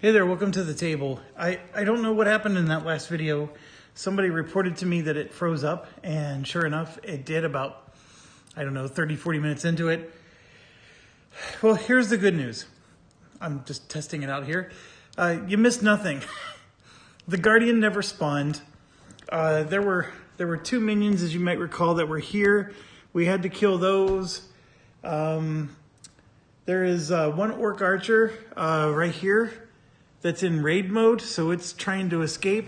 Hey there, welcome to the table. I don't know what happened in that last video. Somebody reported to me that it froze up, and sure enough, it did about, 30, 40 minutes into it. Well, here's the good news. I'm just testing it out here. You missed nothing. The Guardian never spawned. There were two minions, as you might recall, that were here. We had to kill those. There is one Orc Archer right here that's in raid mode, so it's trying to escape,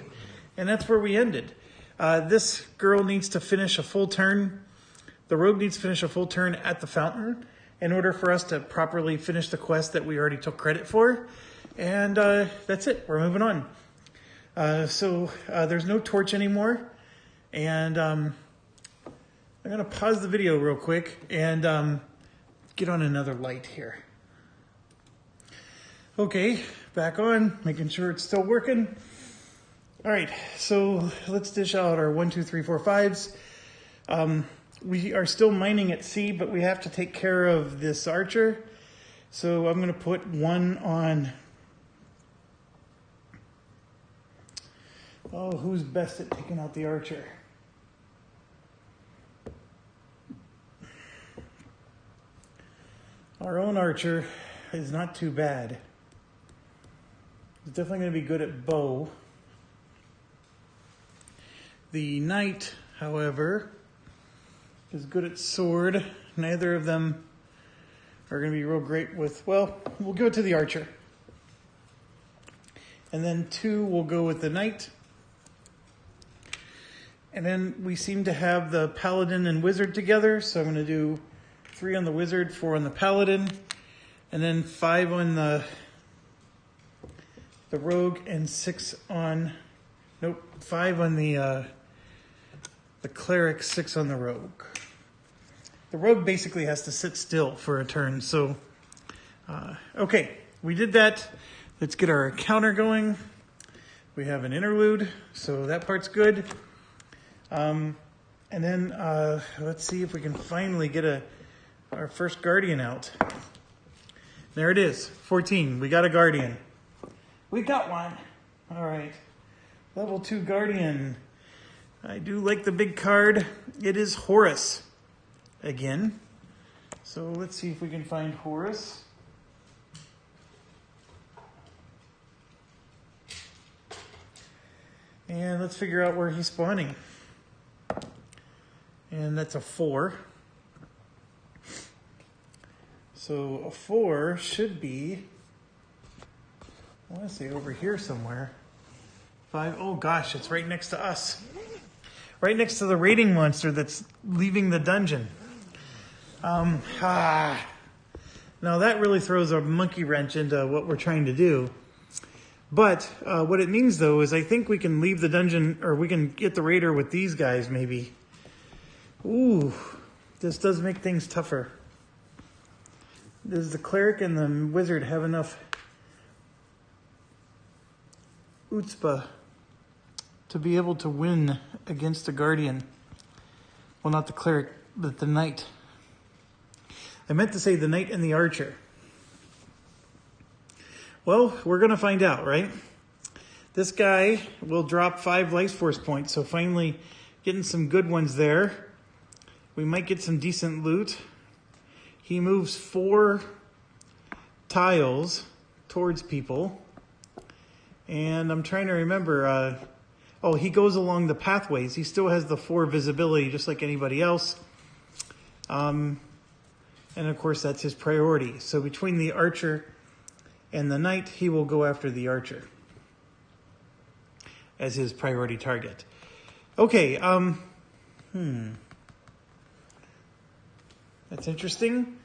and that's where we ended. This girl needs to finish a full turn. The rogue needs to finish a full turn at the fountain in order for us to properly finish the quest that we already took credit for. And that's it, we're moving on. So there's no torch anymore, and I'm gonna pause the video real quick and get on another light here. Okay, back on, making sure it's still working. All right, so let's dish out our 1, 2, 3, 4, 5s. We are still mining at sea, but we have to take care of this archer. So I'm gonna put one on, who's best at taking out the archer? Our own archer is not too bad. He's definitely going to be good at bow. The knight, however, is good at sword. Neither of them are going to be real great with, well, we'll give it to the archer. And then 2 will go with the knight. And then we seem to have the paladin and wizard together, so I'm going to do 3 on the wizard, 4 on the paladin, and then 5 on the rogue, and 6 on, 5 on the cleric, 6 on the rogue. The rogue basically has to sit still for a turn, so, okay, we did that. Let's get our counter going. We have an interlude, so that part's good. And then let's see if we can finally get our first Guardian out. There it is, 14. We got a Guardian. We got one. All right, level 2 Guardian. I do like the big card. It is Horus again. So let's see if we can find Horus. And let's figure out where he's spawning. And that's a 4. So a 4 should be, I want to say over here somewhere. 5, oh gosh, it's right next to us. Right next to the raiding monster that's leaving the dungeon. Now that really throws a monkey wrench into what we're trying to do. But what it means though is I think we can leave the dungeon, or we can get the raider with these guys maybe. Ooh, this does make things tougher. Does the cleric and the wizard have enough chutzpah to be able to win against the Guardian? Well, not the cleric, but the knight. I meant to say the knight and the archer. Well, we're going to find out, right? This guy will drop 5 life force points, so finally getting some good ones there. We might get some decent loot. He moves 4 tiles towards people. And I'm trying to remember, he goes along the pathways. He still has the 4 visibility, just like anybody else. And of course, that's his priority. So between the archer and the knight, he will go after the archer as his priority target. Okay, that's interesting.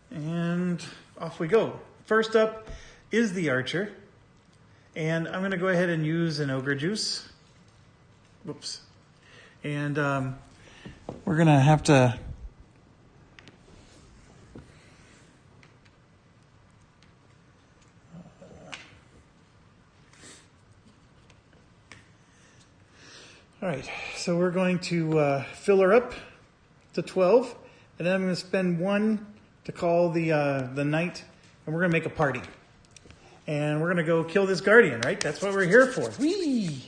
And off we go. First up is the archer. And I'm going to go ahead and use an ogre juice. Whoops. And we're going to have to... All right, so we're going to fill her up to 12. And then I'm going to spend 1 to call the knight, and we're going to make a party. And we're going to go kill this guardian, right? That's what we're here for. Whee!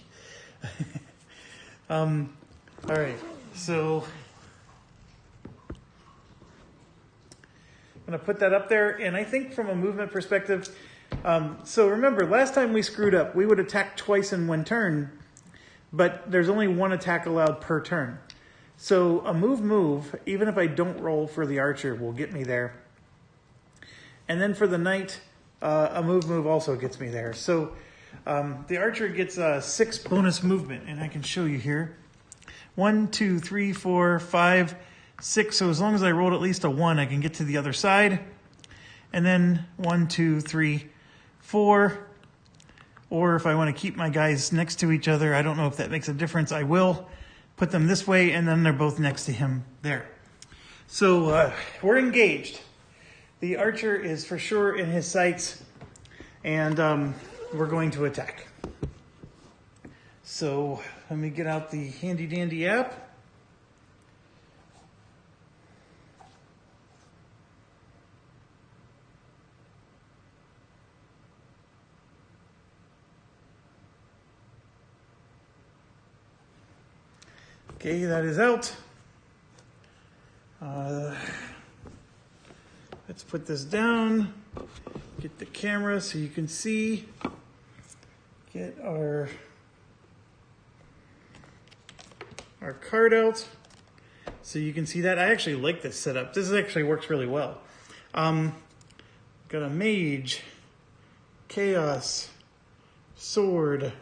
All right, so I'm going to put that up there. And I think from a movement perspective, so remember, last time we screwed up, we would attack twice in one turn, but there's only one attack allowed per turn. So a move, even if I don't roll for the archer, will get me there. And then for the knight, a move also gets me there. So the archer gets 6 bonus movement, and I can show you here. 1, 2, 3, 4, 5, 6. So as long as I rolled at least a 1, I can get to the other side. And then 1, 2, 3, 4. Or if I want to keep my guys next to each other, I don't know if that makes a difference, I will put them this way, and then they're both next to him there. So we're engaged. The archer is for sure in his sights, and we're going to attack. So let me get out the handy dandy app. Okay, that is out. Let's put this down, get the camera so you can see, get our card out so you can see that. I actually like this setup. This actually works really well. Got a mage, chaos, sword.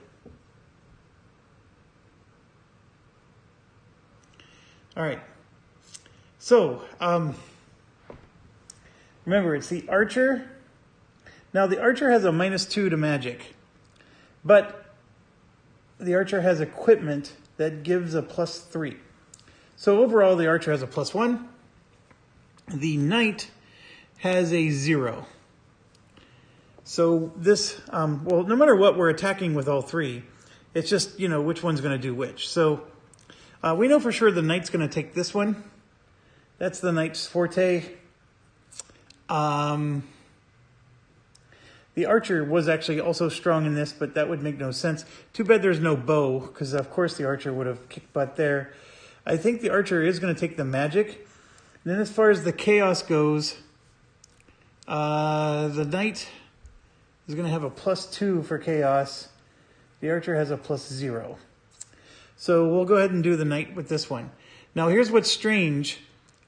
All right, so remember, it's the archer. Now the archer has a -2 to magic, but the archer has equipment that gives a +3. So overall, the archer has a +1. The knight has a 0. So this, well, no matter what, we're attacking with all 3. It's just, you know, which one's going to do which. So we know for sure the knight's going to take this one. That's the knight's forte. The archer was actually also strong in this, but that would make no sense. Too bad there's no bow, because of course the archer would have kicked butt there. I think the archer is going to take the magic. And then as far as the chaos goes, the knight is going to have a +2 for chaos. The archer has a +0. So we'll go ahead and do the knight with this one. Now here's what's strange.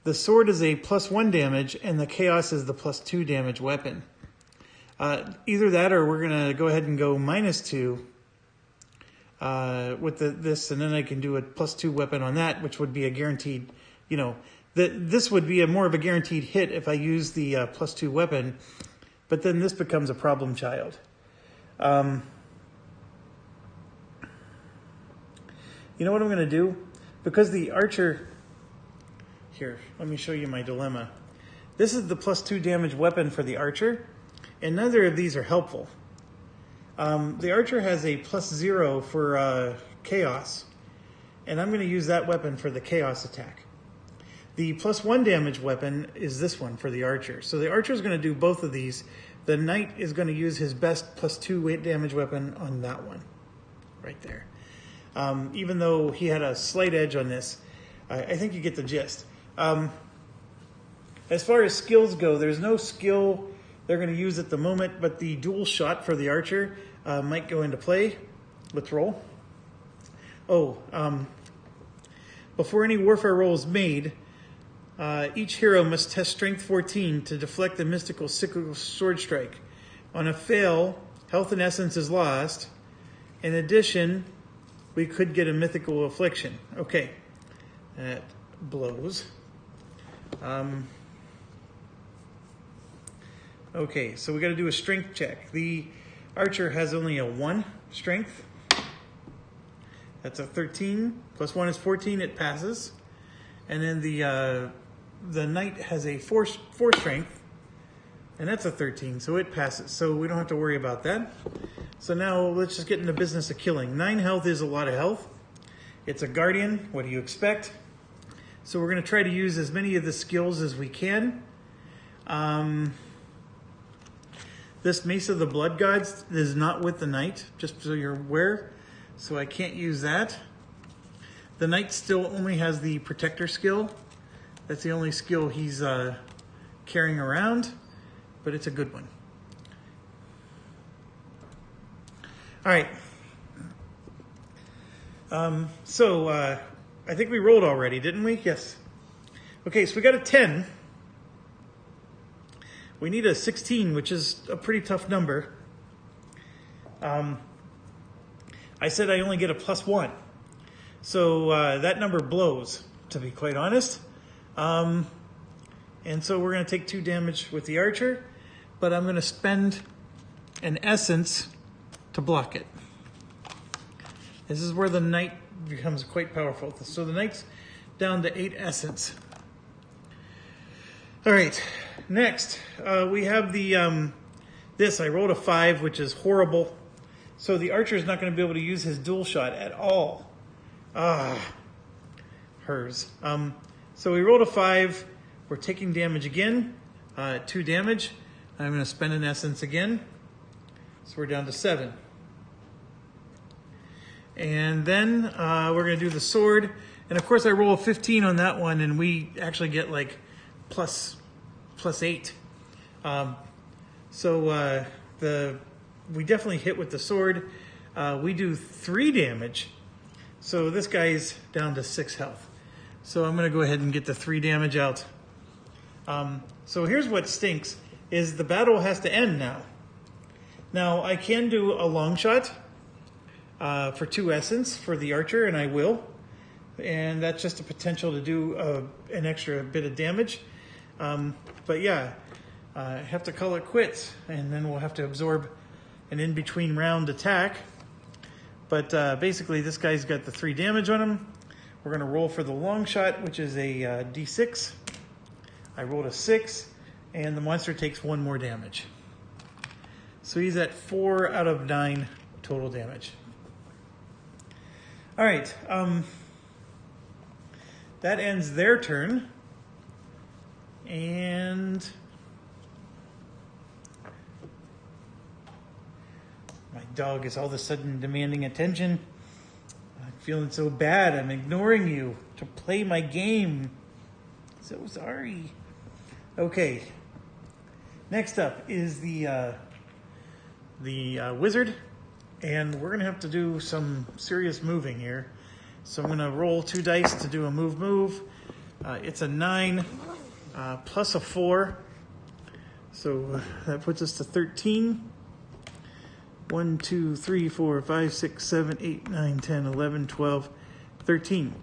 The sword is a +1 damage, and the chaos is the +2 damage weapon. Either that, or we're going to go ahead and go -2 with this, and then I can do a +2 weapon on that, which would be a guaranteed, you know, this would be more of a guaranteed hit if I use the +2 weapon, but then this becomes a problem child. You know what I'm going to do? Because the archer... Here, let me show you my dilemma. This is the +2 damage weapon for the archer, and neither of these are helpful. The archer has a +0 for chaos, and I'm going to use that weapon for the chaos attack. The +1 damage weapon is this one for the archer. So the archer is going to do both of these. The knight is going to use his best +2 damage weapon on that one, right there. Even though he had a slight edge on this, I think you get the gist. As far as skills go, there's no skill they're going to use at the moment, but the dual shot for the archer might go into play. Let's roll. Before any warfare roll is made, each hero must test Strength 14 to deflect the mystical cyclical sword strike. On a fail, health and essence is lost. In addition, we could get a mythical affliction. Okay, that blows. Okay, so we got to do a strength check. The archer has only a 1 strength. That's a 13. +1 is 14. It passes. And then the knight has a 4 strength, and that's a 13, so it passes. So we don't have to worry about that. So now let's just get into business of killing. 9 health is a lot of health. It's a guardian. What do you expect? So we're going to try to use as many of the skills as we can. This Mace of the Blood Gods is not with the Knight, just so you're aware. So I can't use that. The Knight still only has the Protector skill. That's the only skill he's carrying around, but it's a good one. All right. I think we rolled already, didn't we? Yes. Okay, so we got a 10. We need a 16, which is a pretty tough number. I said I only get a +1. So that number blows, to be quite honest. And so we're going to take 2 damage with the archer, but I'm going to spend an essence to block it. This is where the knight becomes quite powerful. So the knight's down to 8 essence. All right, next we have the this. I rolled a 5, which is horrible. So the archer is not going to be able to use his dual shot at all. Hers. So we rolled a 5. We're taking damage again, 2 damage. I'm going to spend an essence again. So we're down to 7. And then we're going to do the sword. And of course I roll a 15 on that one, and we actually get like plus 8. We definitely hit with the sword. We do 3 damage. So this guy's down to 6 health. So I'm going to go ahead and get the 3 damage out. So here's what stinks, is the battle has to end now. Now I can do a long shot for 2 essence for the archer, and I will. And that's just a potential to do an extra bit of damage. But yeah, I have to call it quits, and then we'll have to absorb an in-between round attack. But basically this guy's got the 3 damage on him. We're going to roll for the long shot, which is a d6. I rolled a 6, and the monster takes 1 more damage. So he's at 4 out of 9 total damage. All right, that ends their turn. And my dog is all of a sudden demanding attention. I'm feeling so bad. I'm ignoring you to play my game. So sorry. Okay. Next up is the wizard, and we're gonna have to do some serious moving here. So I'm gonna roll 2 dice to do a move. It's a 9 plus a 4, so that puts us to 13. 1, 2, 3, 4, 5, 6, 7, 8, 9, 10, 11, 12, 13.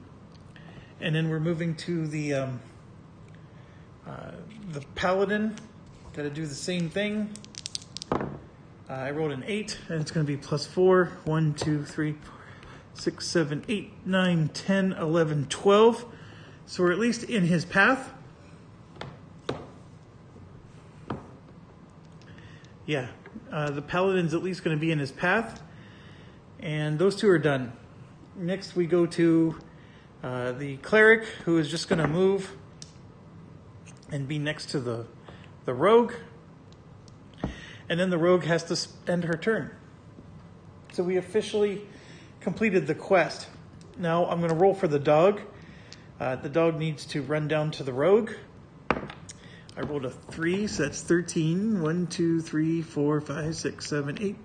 And then we're moving to the paladin. Got to do the same thing. I rolled an 8, and it's going to be +4. 1, 2, 3, 4, 6, 7, 8, 9, 10, 11, 12. So we're at least in his path. Yeah, the paladin's at least going to be in his path. And those 2 are done. Next we go to the cleric, who is just going to move and be next to the rogue. And then the rogue has to end her turn. So we officially completed the quest. Now I'm going to roll for the dog. The dog needs to run down to the rogue. I rolled a 3, so that's 13. 1, 2, 3, 4, 5, 6, 7, 8,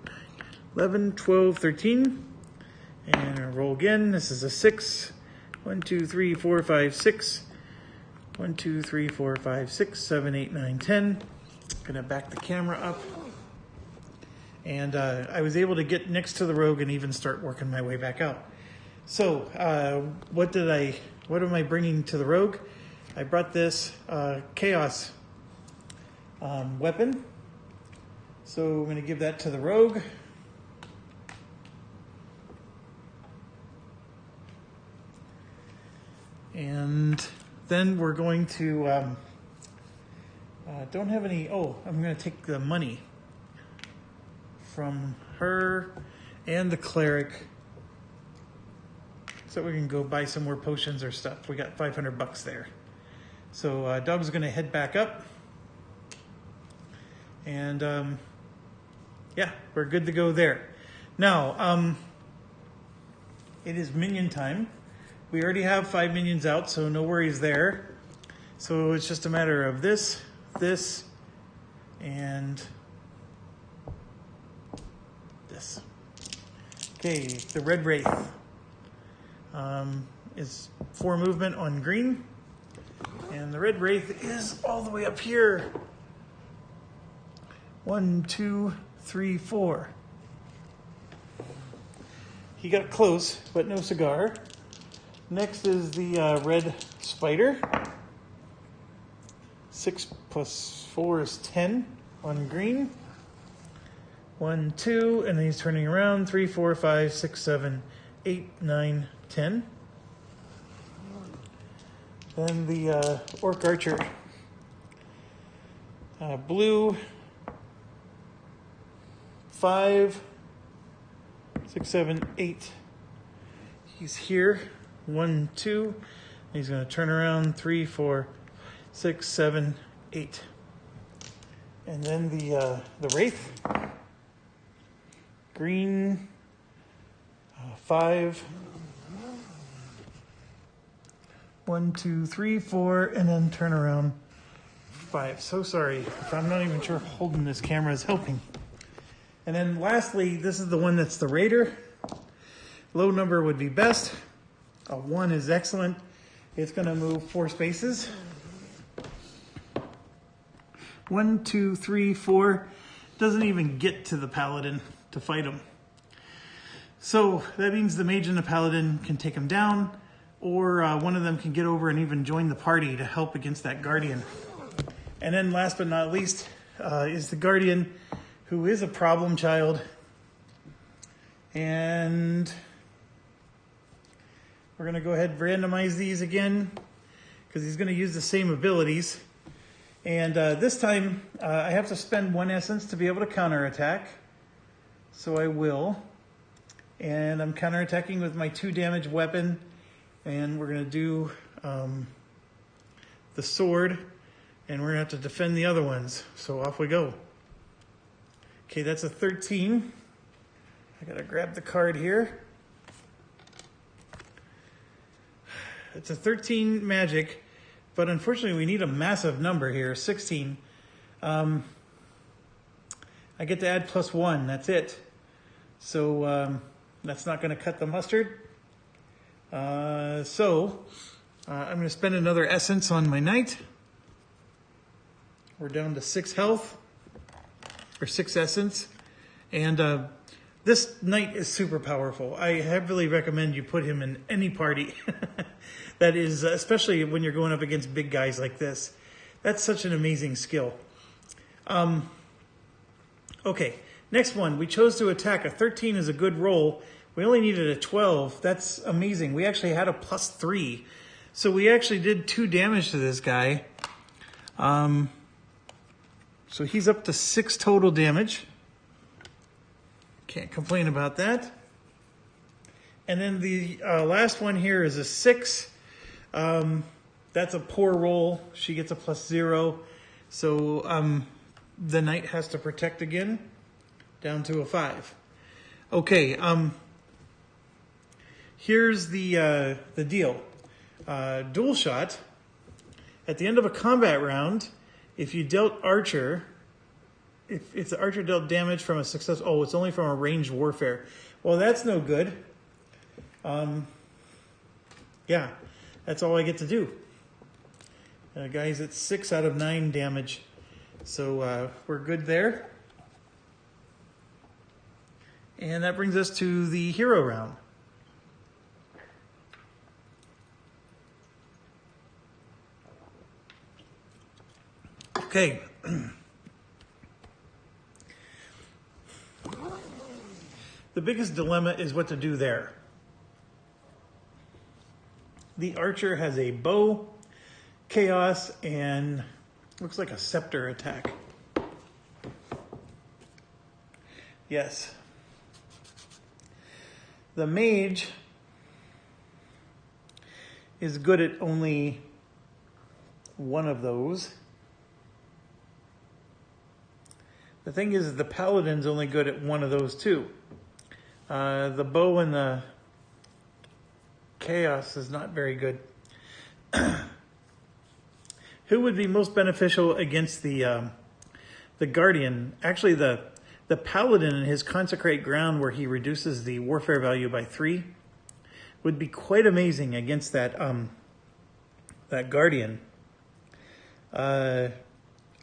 11, 12, 13. And I roll again. This is a 6. 1, 2, 3, 4, 5, 6. 1, 2, 3, 4, 5, 6, 7, 8, 9, 10. Gonna back the camera up. And I was able to get next to the rogue and even start working my way back out. So what am I bringing to the rogue? I brought this chaos weapon. So I'm going to give that to the rogue. And then we're going to, don't have any, I'm going to take the money from her and the cleric so we can go buy some more potions or stuff. We got 500 bucks there. So dog's going to head back up. And Yeah, we're good to go there. Now, it is minion time. We already have 5 minions out, so no worries there. So it's just a matter of this, and this. Okay, the red wraith is 4 movement on green, and the red wraith is all the way up here. 1, 2, 3, 4. He got close, but no cigar. Next is the red spider. 6 plus 4 is 10 on green. 1, 2, and then he's turning around. 3, 4, 5, 6, 7, 8, 9, 10. Then the orc archer. Blue. 5, 6, 7, 8. He's here. 1, 2. He's going to turn around. 3, 4, 6, 7, 8. And then the wraith. Green. 5. 1, 2, 3, 4, and then turn around. 5. So sorry if I'm not even sure holding this camera is helping. And then lastly, this is the one that's the raider. Low number would be best. A 1 is excellent. It's going to move 4 spaces. 1, 2, 3, 4. Doesn't even get to the paladin to fight him. So that means the mage and the paladin can take him down, or one of them can get over and even join the party to help against that guardian. And then last but not least is the guardian, who is a problem child. And we're going to go ahead and randomize these again, because he's going to use the same abilities. And this time, I have to spend 1 essence to be able to counterattack. So I will. And I'm counterattacking with my 2 damage weapon. And we're going to do the sword. And we're going to have to defend the other ones. So off we go. Okay, that's a 13. I got to grab the card here. It's a 13 magic. But unfortunately, we need a massive number here, 16. I get to add +1, that's it. So that's not going to cut the mustard. I'm going to spend another essence on my knight. We're down to 6 health, or 6 essence. And this knight is super powerful. I heavily recommend you put him in any party. That is, especially when you're going up against big guys like this. That's such an amazing skill. Okay, next one. We chose to attack. A 13 is a good roll. We only needed a 12. That's amazing. We actually had a +3. So we actually did 2 damage to this guy. So he's up to 6 total damage. Can't complain about that. And then the last one here is a 6. That's a poor roll. She gets a +0. So the knight has to protect again, down to a 5. Okay, here's the deal. Dual shot. At the end of a combat round, if you dealt archer, if the archer dealt damage from a success, oh, it's only from a ranged warfare. Well, that's no good. Yeah, that's all I get to do. Guys, it's 6 out of 9 damage. So we're good there. And that brings us to the hero round. Okay. The biggest dilemma is what to do there. The archer has a bow, chaos, and looks like a scepter attack. Yes. The mage is good at only one of those. The thing is, the paladin's only good at one of those two. The bow and the chaos is not very good. Who would be most beneficial against the guardian? Actually, the paladin in his consecrate ground, where he reduces the warfare value by 3, would be quite amazing against that that guardian.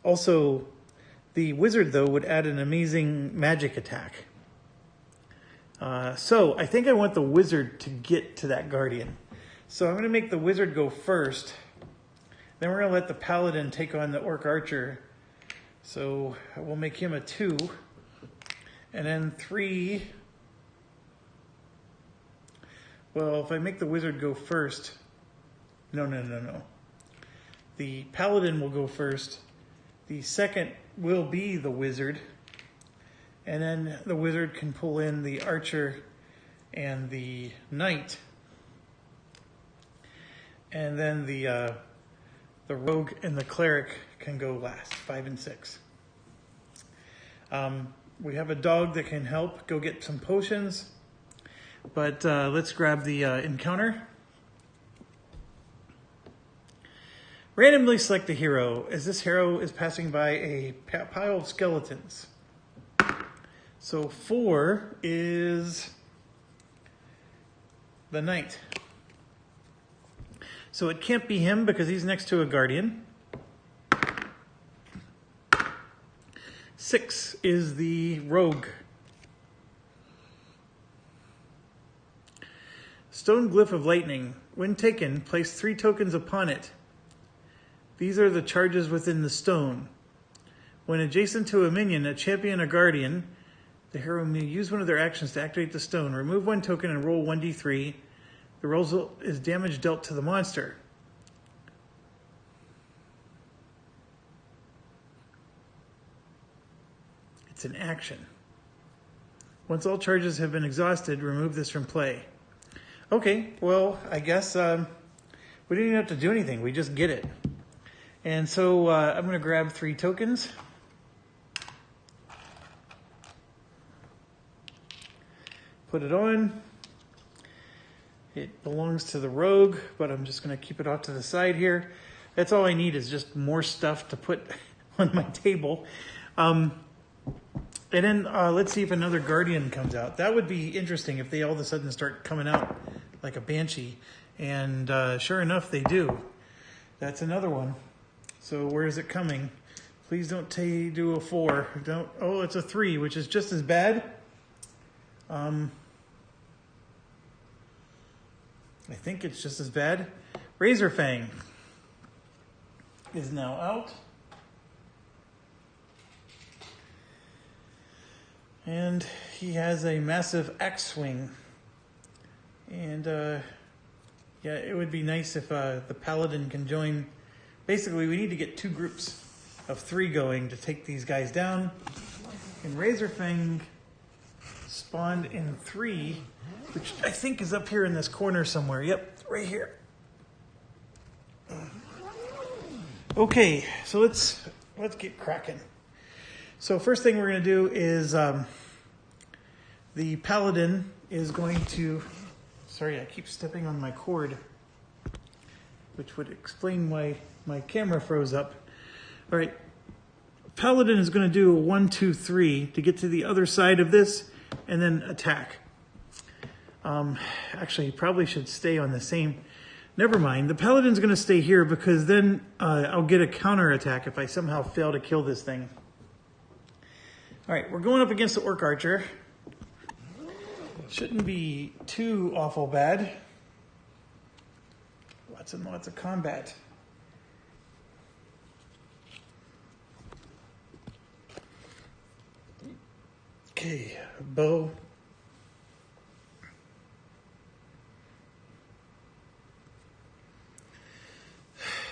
Also, the wizard, though, would add an amazing magic attack. So I think I want the wizard to get to that guardian. So I'm going to make the wizard go first. Then we're going to let the paladin take on the orc archer. So we'll make him a 2. And then 3. Well, if I make the wizard go first. No. The paladin will go first. The second will be the wizard. And then the wizard can pull in the archer and the knight. And then the rogue and the cleric can go last, 5 and 6. We have a dog that can help go get some potions. But let's grab the encounter. Randomly select a hero as this hero is passing by a pile of skeletons. So 4 is the knight. So it can't be him because he's next to a guardian. 6 is the rogue. Stone glyph of lightning. When taken, place 3 tokens upon it. These are the charges within the stone. When adjacent to a minion, a champion, or guardian, the hero may use one of their actions to activate the stone. Remove 1 token and roll 1d3. The result is damage dealt to the monster. It's an action. Once all charges have been exhausted, remove this from play. Okay, well, I guess we didn't even have to do anything. We just get it. And so I'm going to grab 3 tokens. Put it on. It belongs to the rogue, but I'm just going to keep it off to the side here. That's all I need is just more stuff to put on my table. And then let's see if another guardian comes out. That would be interesting if they all of a sudden start coming out like a banshee. And sure enough, they do. That's another one. So where is it coming? Please don't do a 4. Don't. Oh, it's a 3, which is just as bad. I think it's just as bad. Razorfang is now out. And he has a massive axe swing. And yeah, it would be nice if the paladin can join. Basically, we need to get 2 groups of 3 going to take these guys down. And Razorfang spawned in 3, which I think is up here in this corner somewhere. Yep, right here. Okay, so let's get cracking. So first thing we're going to do is the paladin is going to... Sorry, I keep stepping on my cord, which would explain why my camera froze up. All right, paladin is going to do a 1, 2, 3 to get to the other side of this and then attack. Actually, he probably should stay on the same... Never mind, the paladin's going to stay here because then I'll get a counter attack if I somehow fail to kill this thing. All right, we're going up against the orc archer. Shouldn't be too awful bad. Lots and lots of combat. Okay, bow.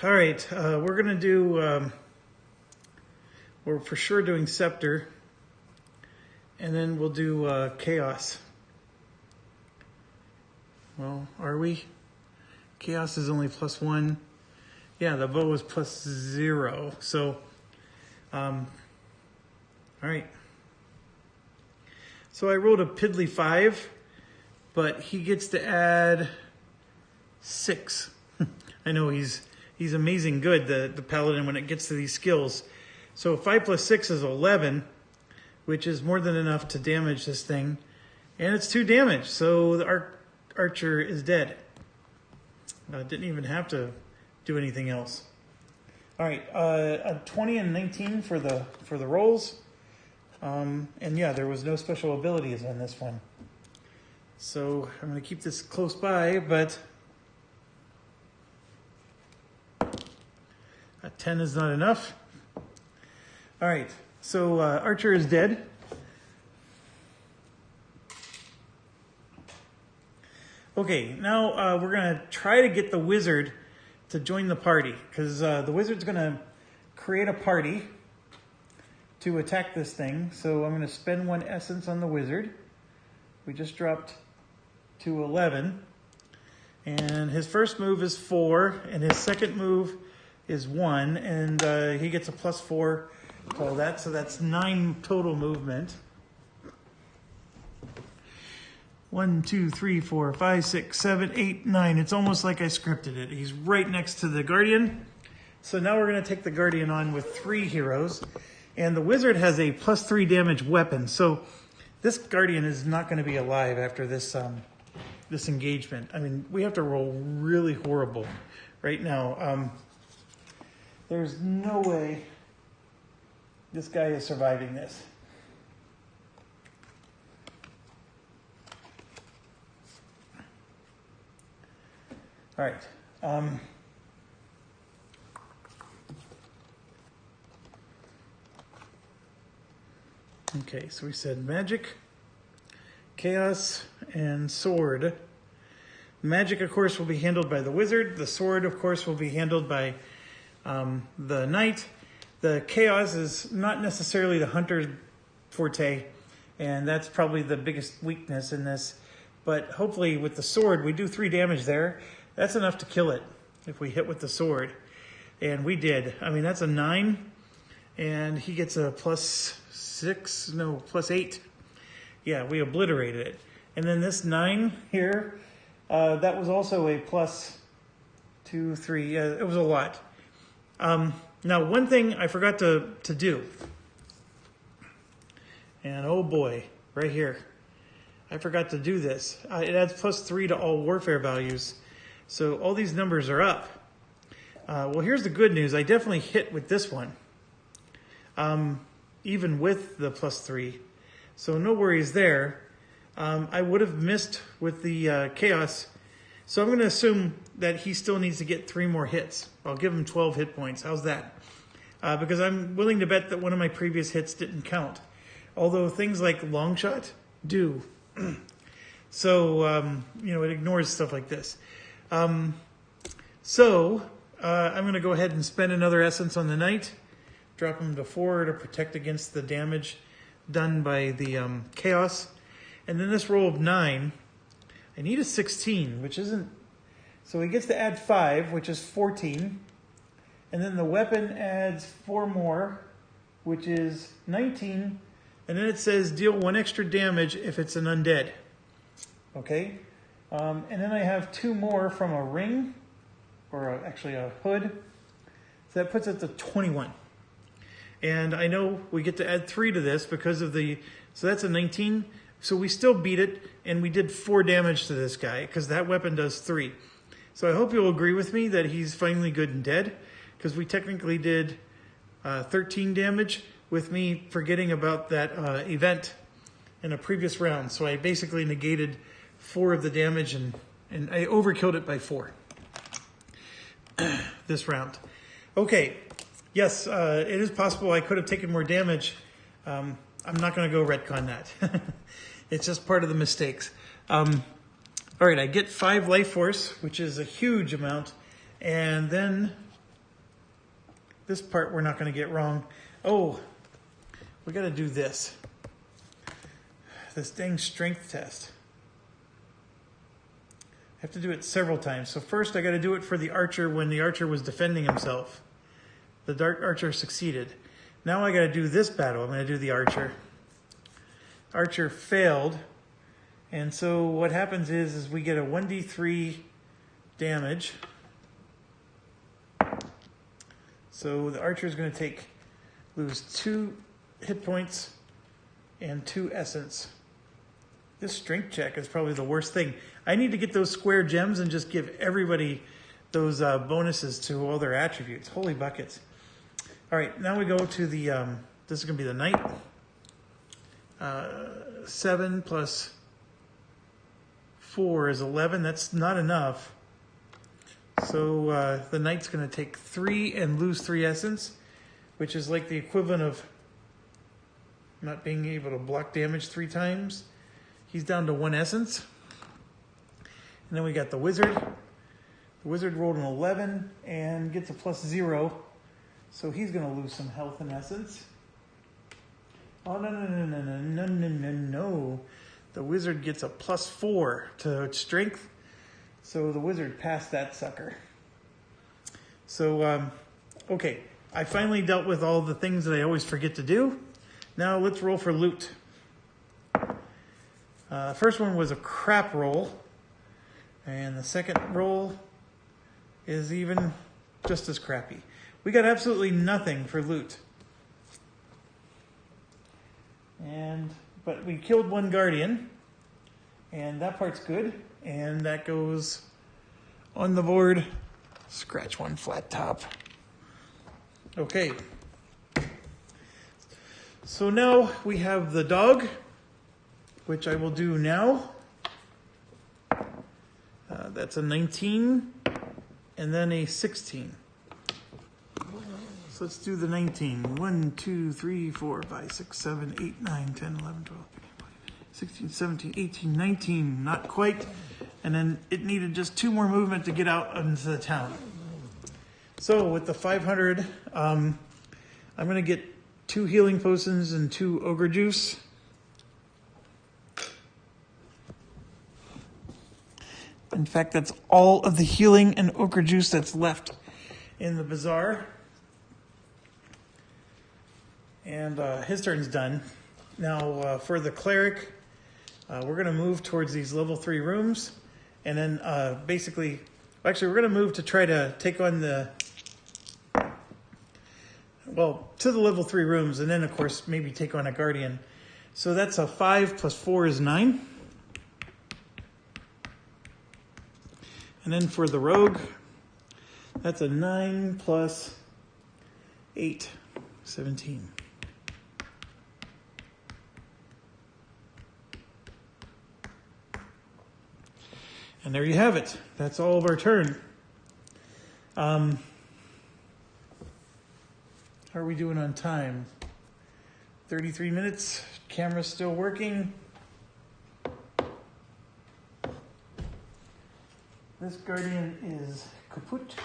All right, we're going to do, we're for sure doing Scepter, and then we'll do Chaos. Well, are we? Chaos is only +1. Yeah, the bow is +0. So All right. So I rolled a piddly 5, but he gets to add 6. I know he's amazing good, the paladin, when it gets to these skills. So 5 plus 6 is 11, which is more than enough to damage this thing. And it's 2 damage, so the archer is dead. Didn't even have to do anything else. All right, a 20 and 19 for the rolls. And yeah, there was no special abilities on this one. So I'm going to keep this close by, but a 10 is not enough. All right, so Archer is dead. Okay, now we're going to try to get the wizard to join the party, because the wizard's going to create a party to attack this thing. So I'm going to spend 1 essence on the wizard. We just dropped to 11. And his first move is 4, and his second move is 1, and he gets a +4 to all that, so that's 9 total movement. 1, 2, 3, 4, 5, 6, 7, 8, 9. It's almost like I scripted it. He's right next to the Guardian. So now we're going to take the Guardian on with 3 heroes. And the Wizard has a +3 damage weapon. So this Guardian is not going to be alive after this this engagement. I mean, we have to roll really horrible right now. There's no way this guy is surviving this. All right. Okay, so we said magic, chaos, and sword. Magic, of course, will be handled by the wizard. The sword, of course, will be handled by the knight. The chaos is not necessarily the hunter's forte, and that's probably the biggest weakness in this. But hopefully with the sword, we do 3 damage there. That's enough to kill it if we hit with the sword. And we did. I mean, that's a 9. And he gets a +8. Yeah, we obliterated it. And then this 9 here, that was also a +2, 3. Yeah, it was a lot. Now, one thing I forgot to do. And oh boy, right here. I forgot to do this. It adds +3 to all warfare values. So all these numbers are up. Well, here's the good news. I definitely hit with this one, even with the +3. So no worries there. I would have missed with the chaos. So I'm going to assume that he still needs to get 3 more hits. I'll give him 12 hit points. How's that? Because I'm willing to bet that one of my previous hits didn't count. Although things like long shot do. So, you know, it ignores stuff like this. I'm going to go ahead and spend another essence on the knight. Drop him to 4 to protect against the damage done by the chaos. And then this roll of 9, I need a 16, which isn't... So he gets to add 5, which is 14. And then the weapon adds 4 more, which is 19. And then it says deal 1 extra damage if it's an undead. Okay? And then I have 2 more from a ring, or actually a hood. So that puts it to 21. And I know we get to add 3 to this because of the... So that's a 19. So we still beat it, and we did 4 damage to this guy, because that weapon does 3. So I hope you'll agree with me that he's finally good and dead, because we technically did 13 damage with me forgetting about that event in a previous round. So I basically negated 4 of the damage, and I overkilled it by 4 this round. Okay, yes, it is possible I could have taken more damage. I'm not going to go retcon that. It's just part of the mistakes. All right, I get 5 life force, which is a huge amount. And then this part we're not going to get wrong. Oh, we got to do this. This dang strength test. I have to do it several times. So first I got to do it for the archer when the archer was defending himself. The archer succeeded. Now I got to do this battle. I'm going to do the archer. Archer failed. And so what happens is we get a 1d3 damage. So the archer is going to lose 2 hit points and 2 essence. This strength check is probably the worst thing. I need to get those square gems and just give everybody those bonuses to all their attributes. Holy buckets. All right, now we go to the, this is going to be the knight. 7 plus 4 is 11. That's not enough. So the knight's going to take 3 and lose 3 essence, which is like the equivalent of not being able to block damage 3 times. He's down to 1 essence. And then we got the wizard. The wizard rolled an 11 and gets a +0. So he's going to lose some health and essence. Oh, no. The wizard gets a +4 to strength. So the wizard passed that sucker. So, okay. I finally dealt with all the things that I always forget to do. Now let's roll for loot. First one was a crap roll. And the second roll is even just as crappy. We got absolutely nothing for loot. But we killed 1 guardian. And that part's good. And that goes on the board. Scratch 1 flat top. Okay. So now we have the dog, which I will do now. That's a 19 and then a 16. So let's do the 19. 1, 2, 3, 4, 5, 6, 7, 8, 9, 10, 11, 12, 16, 17, 18, 19. Not quite. And then it needed just 2 more movement to get out into the town. So with the 500, I'm going to get 2 healing potions and 2 ogre juice. In fact, that's all of the healing and ogre juice that's left in the bazaar. And his turn's done. Now for the cleric, we're going to move towards these level 3 rooms. And then basically, actually we're going to move to try to take on to the level 3 rooms. And then of course, maybe take on a guardian. So that's a 5 plus 4 is 9. And then for the rogue, that's a 9 plus 8, 17. And there you have it. That's all of our turn. How are we doing on time? 33 minutes. Camera's still working. This guardian is kaput.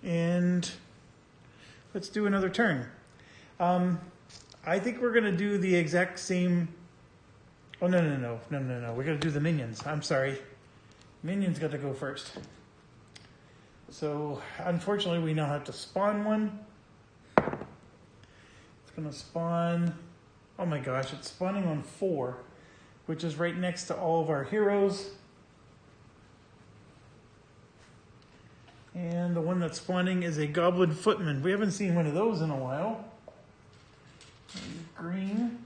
And let's do another turn. I think we're going to do the exact same. Oh, no. We're going to do the minions. I'm sorry. Minions got to go first. So, unfortunately, we now have to spawn one. It's going to spawn. Oh my gosh, it's spawning on 4, which is right next to all of our heroes. And the one that's spawning is a goblin footman. We haven't seen one of those in a while. Green.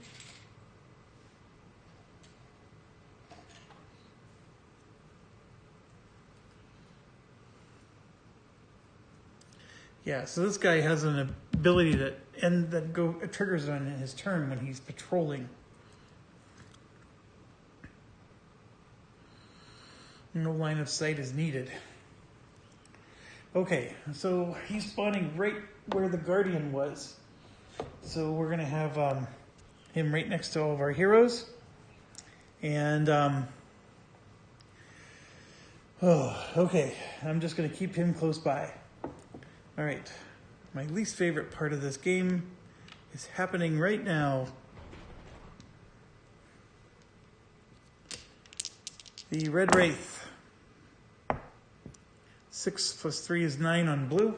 Yeah, so this guy has an ability to it triggers on his turn when he's patrolling. No line of sight is needed. Okay, so he's spawning right where the guardian was. So we're going to have him right next to all of our heroes. And, okay, I'm just going to keep him close by. All right, my least favorite part of this game is happening right now. The Red Wraith. 6 plus 3 is 9 on blue.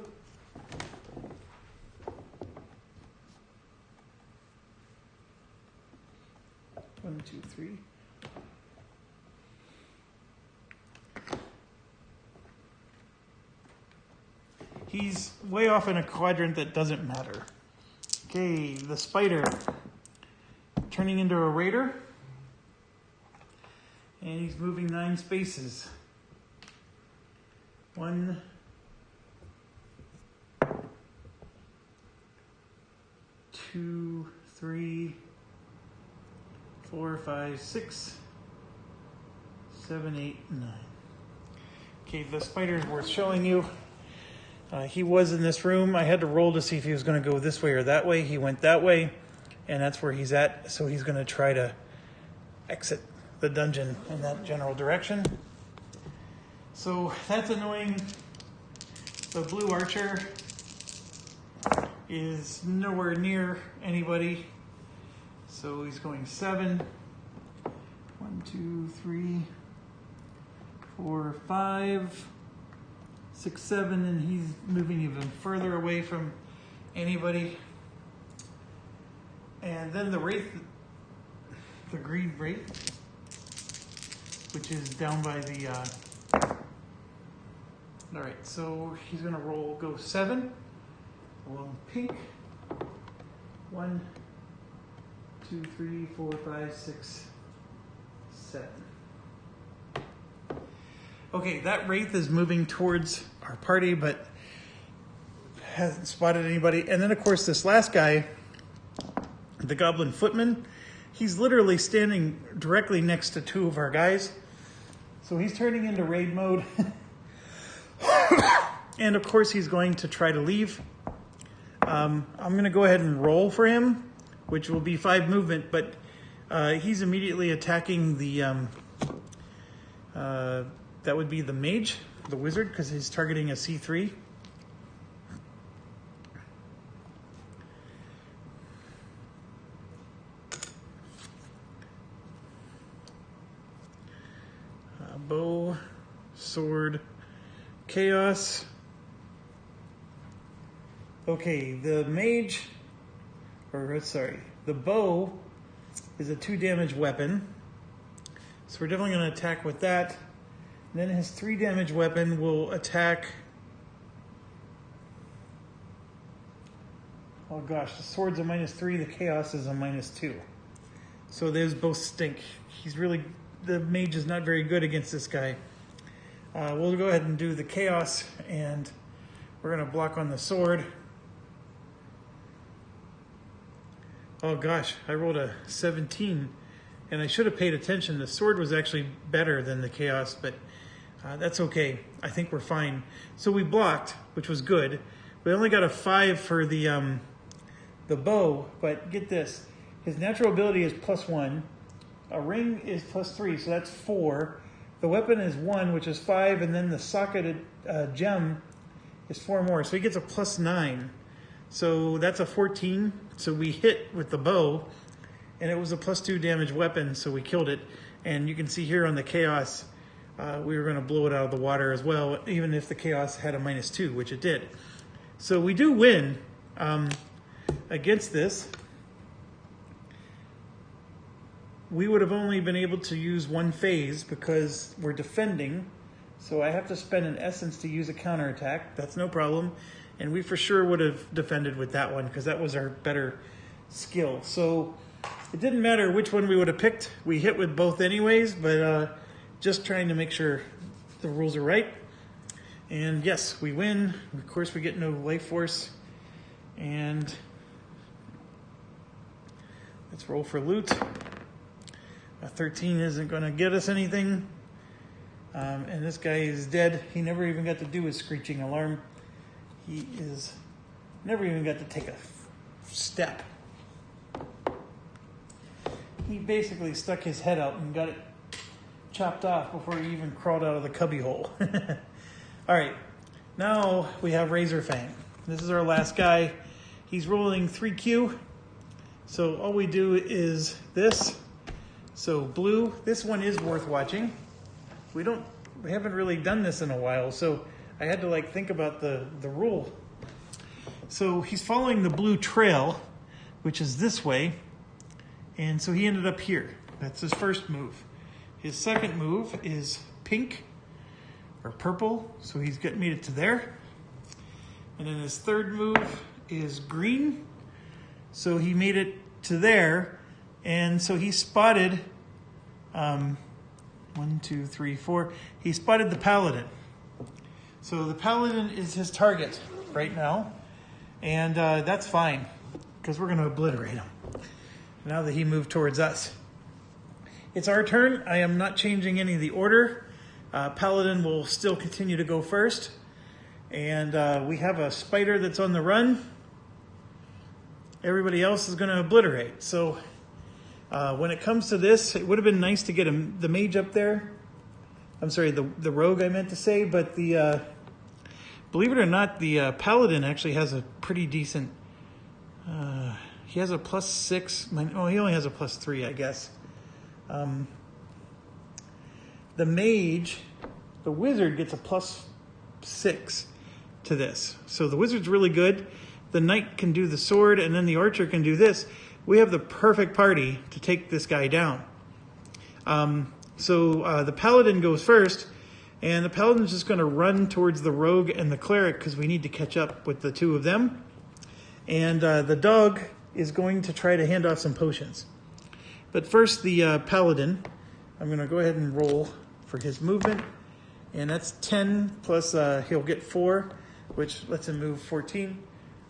He's way off in a quadrant that doesn't matter. Okay, the spider turning into a raider. And he's moving 9 spaces. 1, 2, 3, 4, 5, 6, 7, 8, 9. Okay, the spider is worth showing you. He was in this room. I had to roll to see if he was going to go this way or that way. He went that way, and that's where he's at. So he's going to try to exit the dungeon in that general direction. So that's annoying. The blue archer is nowhere near anybody. So he's going 7. 1, 2, 3, 4, 5, 6, 7, and he's moving even further away from anybody. And then the wraith, the green wraith, which is down by the, all right, so he's gonna go 7, along pink. 1, 2, 3, 4, 5, 6, 7. Okay, that wraith is moving towards our party, but hasn't spotted anybody. And then, of course, this last guy, the goblin footman, he's literally standing directly next to 2 of our guys. So he's turning into raid mode. And, of course, he's going to try to leave. I'm going to go ahead and roll for him, which will be 5 movement, but he's immediately attacking the... that would be the mage, the wizard, because he's targeting a C3. Bow, sword, chaos. Okay, the mage, the bow is a 2 damage weapon. So we're definitely going to attack with that. Then his 3 damage weapon will attack. Oh gosh, the sword's a -3, the chaos is a -2. So those both stink. The mage is not very good against this guy. We'll go ahead and do the chaos, and we're going to block on the sword. Oh gosh, I rolled a 17, and I should have paid attention. The sword was actually better than the chaos, but that's okay. I think we're fine. So we blocked, which was good. We only got a 5 for the bow, but get this. His natural ability is +1. A ring is +3, so that's 4. The weapon is 1, which is 5, and then the socketed gem is 4 more. So he gets a +9. So that's a 14. So we hit with the bow, and it was a +2 damage weapon, so we killed it. And you can see here on the chaos, we were going to blow it out of the water as well, even if the chaos had a -2, which it did. So we do win against this. We would have only been able to use 1 phase because we're defending. So I have to spend an essence to use a counterattack. That's no problem. And we for sure would have defended with that one because that was our better skill. So it didn't matter which one we would have picked. We hit with both anyways, but just trying to make sure the rules are right. And yes, we win. Of course, we get no life force. And let's roll for loot. A 13 isn't going to get us anything. And this guy is dead. He never even got to do his screeching alarm. He is never even got to take a step. He basically stuck his head out and got it chopped off before he even crawled out of the cubby hole. All right, now we have Razor Fang. This is our last guy. He's rolling 3Q. So all we do is this. So blue, this one is worth watching. We haven't really done this in a while, so I had to think about the rule. So he's following the blue trail, which is this way, and so he ended up here. That's his first move. His second move is pink or purple, so he's made it to there. And then his third move is green, so he made it to there. And so he spotted 1, 2, 3, 4. He spotted the paladin. So the paladin is his target right now, and that's fine because we're going to obliterate him now that he moved towards us. It's our turn. I am not changing any of the order. Paladin will still continue to go first. And we have a spider that's on the run. Everybody else is going to obliterate. So when it comes to this, it would have been nice to get the mage up there. I'm sorry, the rogue I meant to say. But believe it or not, the paladin actually has a pretty decent... he has a +6. Oh, he only has a +3, I guess. The mage, the wizard gets a +6 to this. So the wizard's really good. The knight can do the sword, and then the archer can do this. We have the perfect party to take this guy down. So the paladin goes first, and the paladin's just going to run towards the rogue and the cleric because we need to catch up with the two of them. And the dog is going to try to hand off some potions. But first, the paladin, I'm going to go ahead and roll for his movement. And that's 10 plus he'll get 4, which lets him move 14.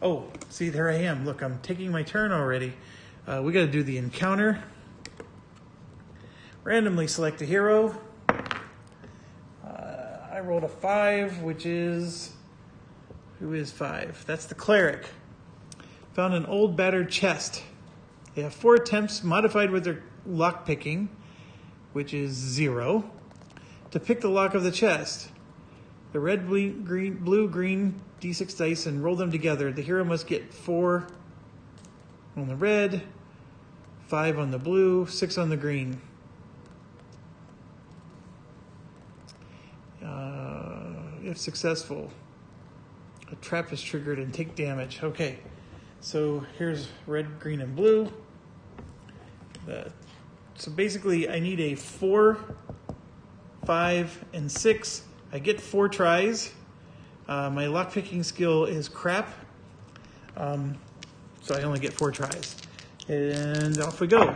Oh, see, there I am. Look, I'm taking my turn already. We got to do the encounter. Randomly select a hero. I rolled a 5, which is... Who is 5? That's the cleric. Found an old battered chest. They have 4 attempts modified with their lock picking, which is 0. To pick the lock of the chest, the red, blue, green d6 dice and roll them together. The hero must get 4 on the red, 5 on the blue, 6 on the green. If successful, a trap is triggered and take damage. Okay, so here's red, green, and blue. So basically, I need a 4, 5, and 6. I get 4 tries. My lockpicking skill is crap, so I only get 4 tries. And off we go.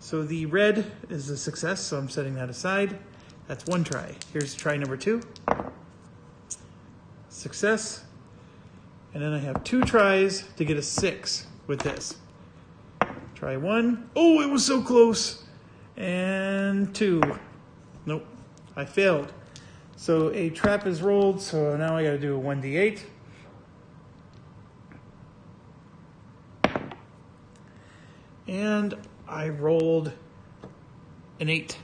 So the red is a success, so I'm setting that aside. That's 1 try. Here's try number 2. Success. And then I have 2 tries to get a 6 with this. Try 1. Oh, it was so close. And 2. Nope, I failed. So a trap is rolled, so now I got to do a 1d8. And I rolled an 8.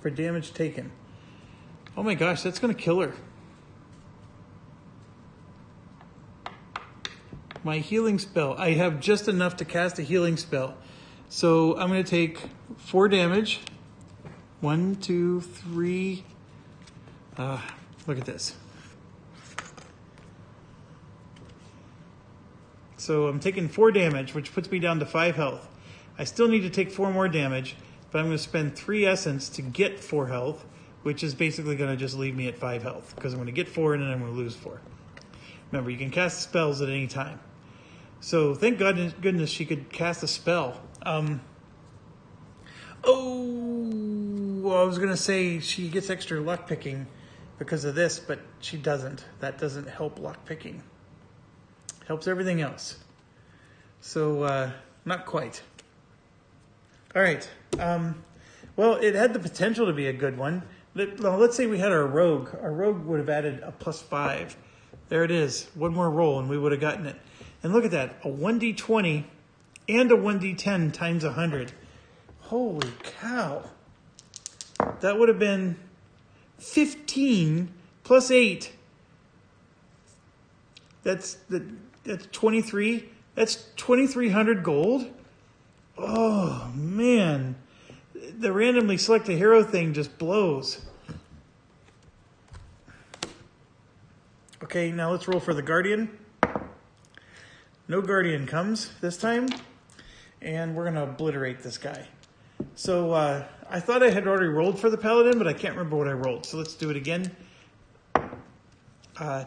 For damage taken. Oh my gosh, that's going to kill her. My healing spell. I have just enough to cast a healing spell. So I'm going to take 4 damage. 1, 2, 3. Look at this. So I'm taking 4 damage, which puts me down to 5 health. I still need to take 4 more damage, but I'm going to spend 3 essence to get 4 health, which is basically going to just leave me at 5 health, because I'm going to get 4 and then I'm going to lose 4. Remember, you can cast spells at any time. So thank goodness she could cast a spell. I was going to say she gets extra luck picking because of this, but she doesn't. That doesn't help luck picking. Helps everything else. So, not quite. All right. Well, it had the potential to be a good one. Let's say we had our rogue. Our rogue would have added a +5. There it is. 1 more roll and we would have gotten it. And look at that. A 1d20 and a 1d10 times 100. Holy cow. That would have been 15 plus 8. That's 23. That's 2,300 gold. Oh, man. The randomly select a hero thing just blows. Okay, now let's roll for the Guardian. No Guardian comes this time. And we're going to obliterate this guy. So I thought I had already rolled for the Paladin, but I can't remember what I rolled. So let's do it again.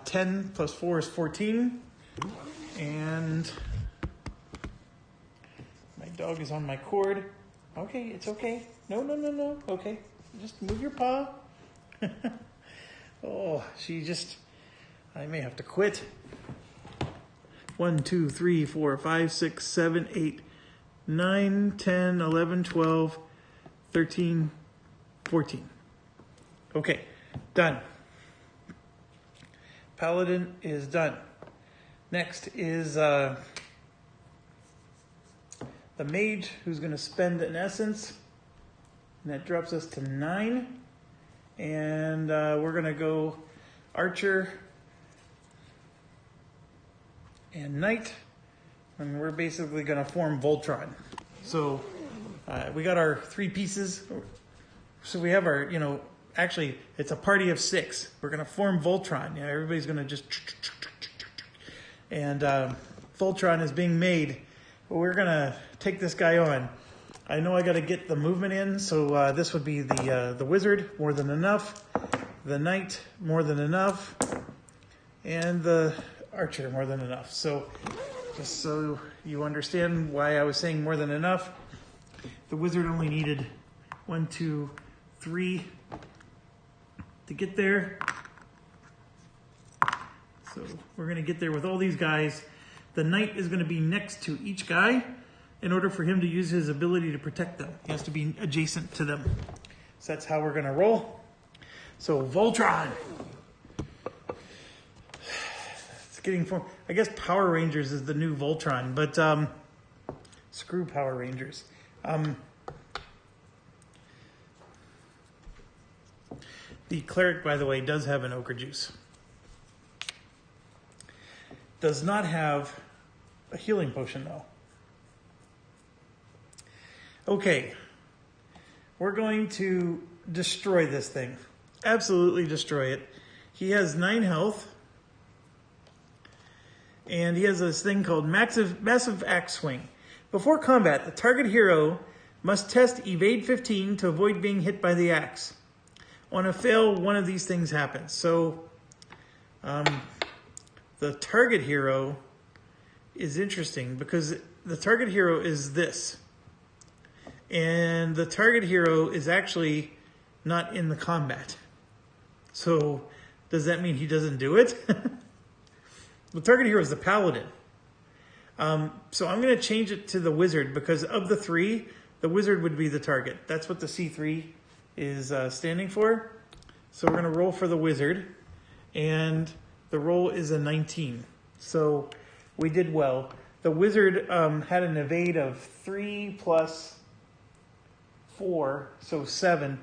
10 plus 4 is 14. And my dog is on my cord. Okay, it's okay. No. Okay, just move your paw. Oh, I may have to quit. 1, 2, 3, 4, 5, 6, 7, 8, 9, 10, 11, 12, 13, 14. Okay, done. Paladin is done. Next is the Mage, who's going to spend an Essence. And that drops us to 9. And we're going to go Archer and Knight. And we're basically going to form Voltron. So we got our 3 pieces. So we have our, actually it's a party of 6. We're going to form Voltron. Yeah, everybody's going to just... And Voltron is being made. We're going to take this guy on. I know I got to get the movement in, so this would be the Wizard, more than enough. The Knight, more than enough. And the Archer, more than enough. So, just so you understand why I was saying more than enough, the Wizard only needed 1, 2, 3 to get there. So we're going to get there with all these guys. The Knight is going to be next to each guy in order for him to use his ability to protect them. He has to be adjacent to them. So that's how we're going to roll. So Voltron. It's getting formed. I guess Power Rangers is the new Voltron, but screw Power Rangers. The Cleric, by the way, does have an Ochre Juice. Does not have a healing potion, though. Okay. We're going to destroy this thing. Absolutely destroy it. He has 9 health. And he has this thing called Massive Axe Swing. Before combat, the target hero must test Evade 15 to avoid being hit by the axe. On a fail, one of these things happens. So, the target hero is interesting because the target hero is this. And the target hero is actually not in the combat. So, does that mean he doesn't do it? The target hero is the Paladin. So I'm going to change it to the Wizard because of the 3, the Wizard would be the target. That's what the C3 is standing for. So we're going to roll for the Wizard. And the roll is a 19. So we did well. The Wizard had an evade of 3 plus 4, so 7.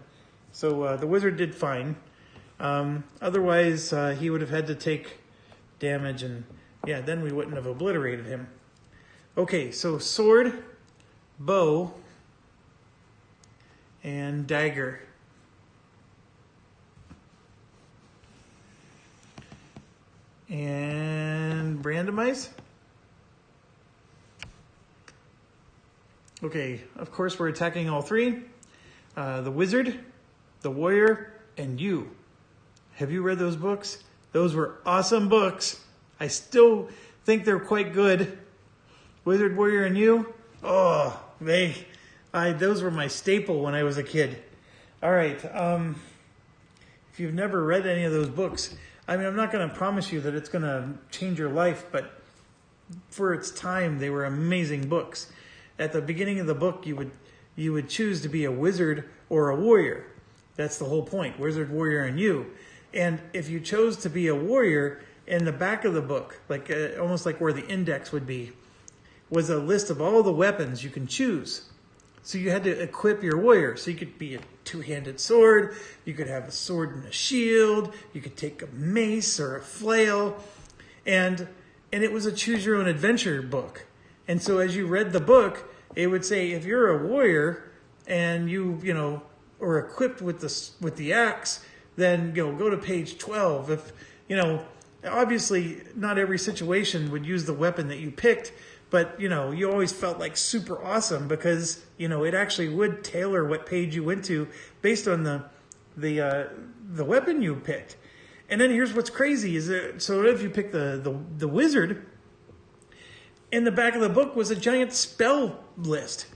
So the Wizard did fine. Otherwise, he would have had to take damage, and yeah, then we wouldn't have obliterated him. Okay, so sword, bow, and dagger. And randomize. Okay, of course we're attacking all 3. The Wizard, the Warrior, and you. Have you read those books? Those were awesome books. I still think they're quite good. Wizard, Warrior, and you. Oh, those were my staple when I was a kid. All right. If you've never read any of those books, I mean, I'm not going to promise you that it's going to change your life, but for its time, they were amazing books. At the beginning of the book, you would choose to be a wizard or a warrior. That's the whole point. Wizard, Warrior, and you. And if you chose to be a warrior, in the back of the book, like almost like where the index would be, was a list of all the weapons you can choose. So you had to equip your warrior. So you could be a 2-handed sword, you could have a sword and a shield, you could take a mace or a flail, and it was a choose your own adventure book. And so as you read the book, it would say if you're a warrior and you are equipped with the axe, then go to page 12. If obviously not every situation would use the weapon that you picked, but you know, you always felt like super awesome because, you know, it actually would tailor what page you went to based on the weapon you picked. And then here's what's crazy is that, so if you pick the wizard, in the back of the book was a giant spell list.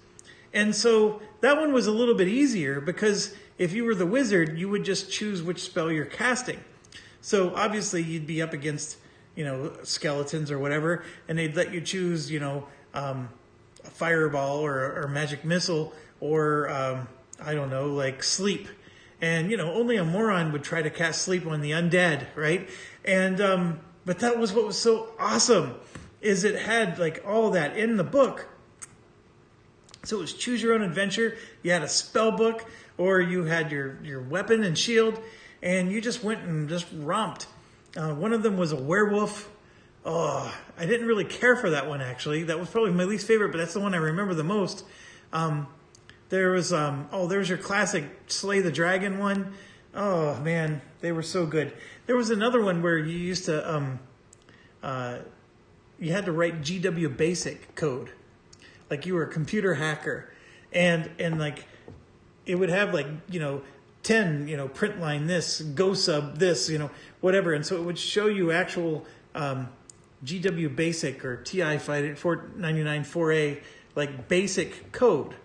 And so that one was a little bit easier because if you were the wizard, you would just choose which spell you're casting. So obviously you'd be up against, you know, skeletons or whatever, and they'd let you choose, you know, a fireball or magic missile or, I don't know, like sleep. And, you know, only a moron would try to cast sleep on the undead, right? And, but that was what was so awesome, is it had like all that in the book. So it was choose your own adventure. You had a spell book, or you had your weapon and shield, and you just went and just romped. One of them was a werewolf. Oh, I didn't really care for that one, actually. That was probably my least favorite, but that's the one I remember the most. There was, there's your classic Slay the Dragon one. Oh, man, they were so good. There was another one where you used to, you had to write GW Basic code. Like you were a computer hacker. And like, it would have like, you know, 10, you know, print line this, go sub this, you know, whatever. And so it would show you actual GW Basic or TI 499 4A, like basic code.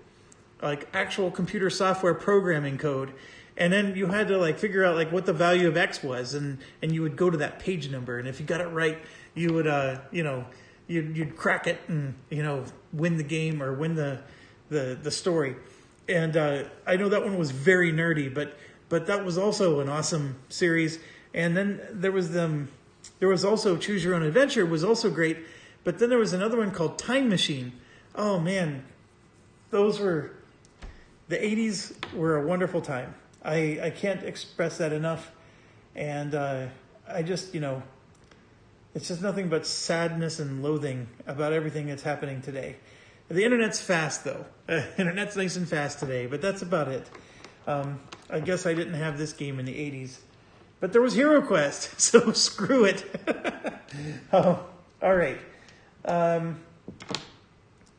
Like actual computer software programming code, and then you had to like figure out like what the value of X was, and you would go to that page number, and if you got it right, you would you know, you'd crack it and, you know, win the game or win the story. And I know that one was very nerdy, but that was also an awesome series. And then there was also Choose Your Own Adventure was also great, but then there was another one called Time Machine. Oh man, those were. The 80s were a wonderful time. I can't express that enough. And I just, you know, it's just nothing but sadness and loathing about everything that's happening today. The internet's fast, though. Internet's nice and fast today, but that's about it. I guess I didn't have this game in the 80s. But there was Hero Quest, so screw it. Oh, all right.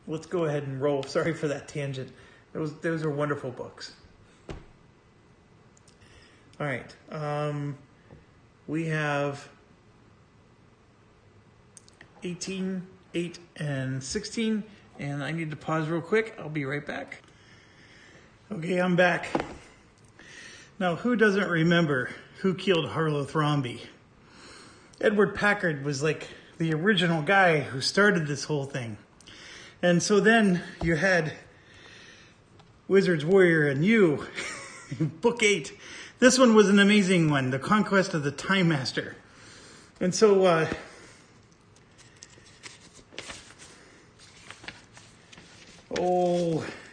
Let's go ahead and roll. Sorry for that tangent. Those are wonderful books. All right. We have 18, 8, and 16. And I need to pause real quick. I'll be right back. Okay, I'm back. Now, who doesn't remember who killed Harlow Thrombey? Edward Packard was like the original guy who started this whole thing. And so then you had Wizard's Warrior and You, Book 8. This one was an amazing one, The Conquest of the Time Master. And so,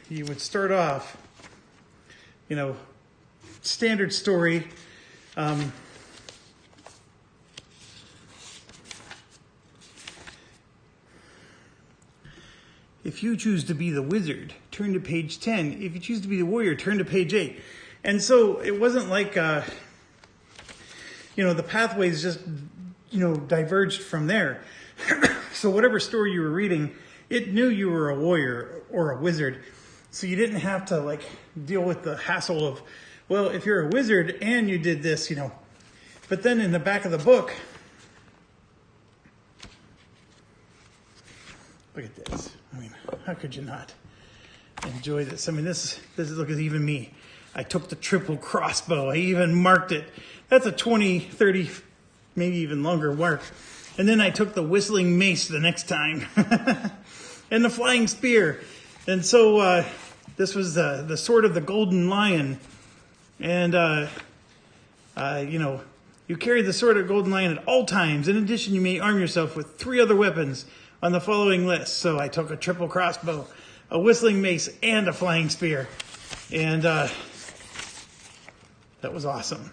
you would start off, you know, standard story. If you choose to be the wizard, turn to page 10. If you choose to be the warrior, turn to page 8. And so it wasn't like, you know, the pathways just, you know, diverged from there. So whatever story you were reading, it knew you were a warrior or a wizard. So you didn't have to like deal with the hassle of, well, if you're a wizard and you did this, you know. But then in the back of the book, look at this. I mean, how could you not enjoy this? I mean, this is, look at even me. I took the triple crossbow. I even marked it. That's a 20, 30, maybe even longer mark. And then I took the whistling mace the next time. And the flying spear. And so this was the sword of the golden lion. And, you know, you carry the sword of the golden lion at all times. In addition, you may arm yourself with 3 other weapons on the following list. So I took a triple crossbow, a whistling mace, and a flying spear. And that was awesome.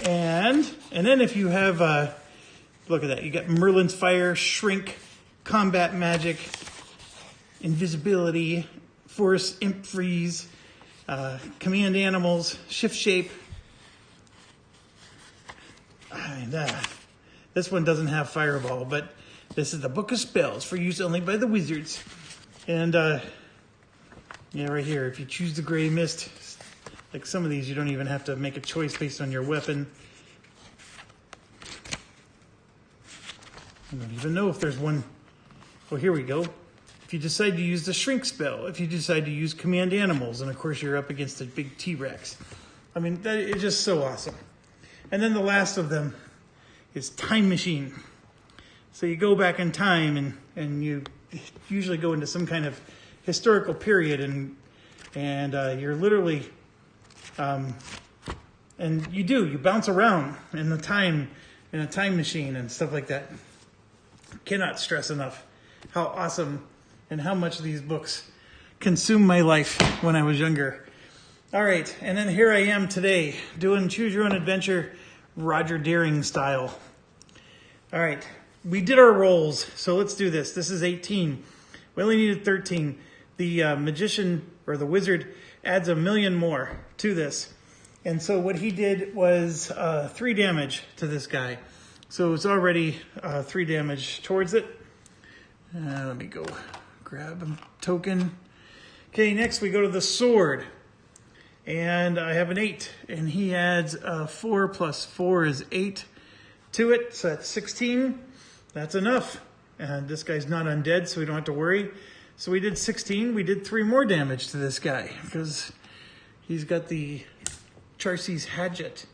And then if you have, look at that, you got Merlin's Fire, Shrink, Combat Magic, Invisibility, Force, Imp Freeze, Command Animals, Shift Shape. And This one doesn't have Fireball, but this is the Book of Spells for use only by the wizards. And yeah, right here, if you choose the Gray Mist, like some of these, you don't even have to make a choice based on your weapon. I don't even know if there's one. Well, here we go. If you decide to use the Shrink spell, if you decide to use Command Animals, and of course you're up against a big T-Rex. I mean, that is just so awesome. And then the last of them is Time Machine. So you go back in time and you usually go into some kind of historical period and you're literally, and you bounce around in a time machine and stuff like that. Cannot stress enough how awesome and how much these books consumed my life when I was younger. All right, and then here I am today doing Choose Your Own Adventure Roger Deering style. All right, we did our rolls, so let's do this. This is 18. We only needed 13. The magician or the wizard adds 1,000,000 more to this. And so what he did was 3 damage to this guy. So it's already 3 damage towards it. Let me go grab a token. Okay, next we go to the sword. And I have an 8. And he adds 4 plus 4 is 8 to it. So that's 16. That's enough. And this guy's not undead, so we don't have to worry. So we did 16. We did 3 more damage to this guy because he's got the Charcy's Hatchet.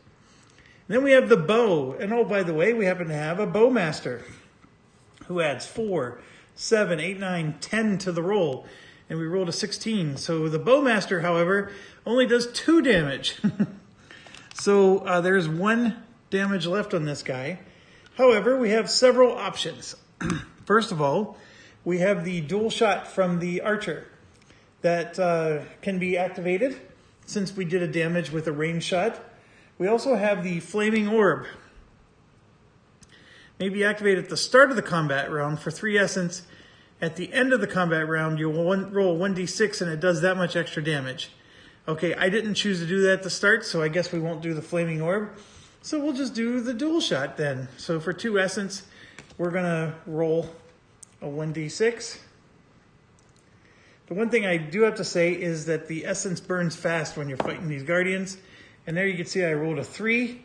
Then we have the bow. And oh, by the way, we happen to have a bowmaster who adds 4, 7, 8, 9, 10 to the roll. And we rolled a 16. So the bowmaster, however, only does 2 damage. So there's 1 damage left on this guy. However, we have several options. First of all, we have the dual shot from the archer that can be activated since we did a damage with a range shot. We also have the flaming orb. Maybe activate at the start of the combat round for 3 essence. At the end of the combat round, you'll roll 1d6 and it does that much extra damage. Okay, I didn't choose to do that at the start, so I guess we won't do the flaming orb. So we'll just do the dual shot then. So for 2 essence, we're gonna roll a 1d6. The one thing I do have to say is that the essence burns fast when you're fighting these guardians. And there you can see I rolled a 3,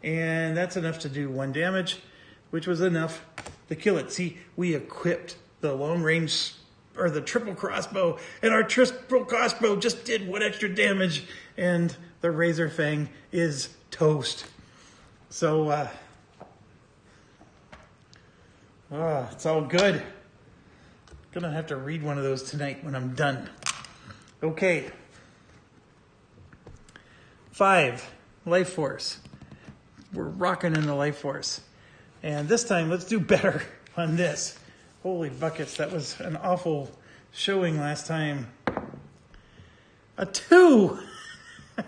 and that's enough to do 1 damage, which was enough to kill it. See, we equipped the long range, or the triple crossbow, and our triple crossbow just did 1 extra damage, and the Razor Fang is toast. So, it's all good. Gonna have to read one of those tonight when I'm done. Okay. 5, Life Force. We're rocking in the Life Force. And this time, let's do better on this. Holy buckets, that was an awful showing last time. A 2! I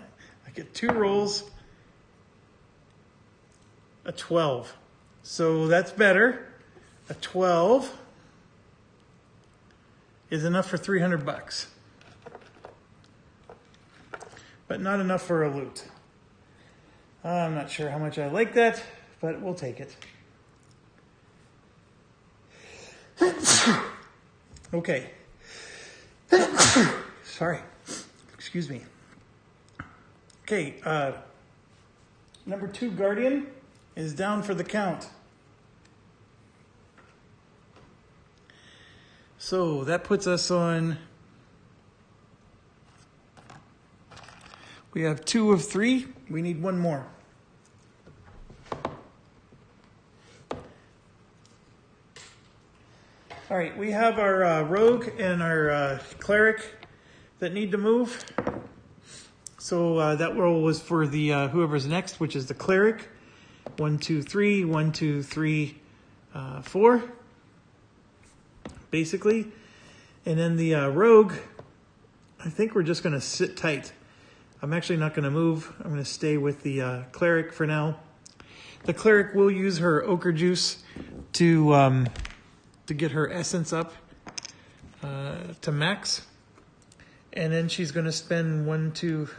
get 2 rolls. A 12. So that's better. A 12 is enough for 300 bucks. But not enough for a loot. I'm not sure how much I like that, but we'll take it. Okay. Sorry. Excuse me. Okay, number 2 Guardian is down for the count. So that puts us on... We have 2 of 3. We need 1 more. All right, we have our rogue and our cleric that need to move. So that roll was for the whoever's next, which is the cleric. 1, 2, 3, 1, 2, 3, 4. Basically. And then the rogue, I think we're just going to sit tight. I'm actually not going to move. I'm going to stay with the cleric for now. The cleric will use her ochre juice to get her essence up to max. And then she's going to spend 1, 2...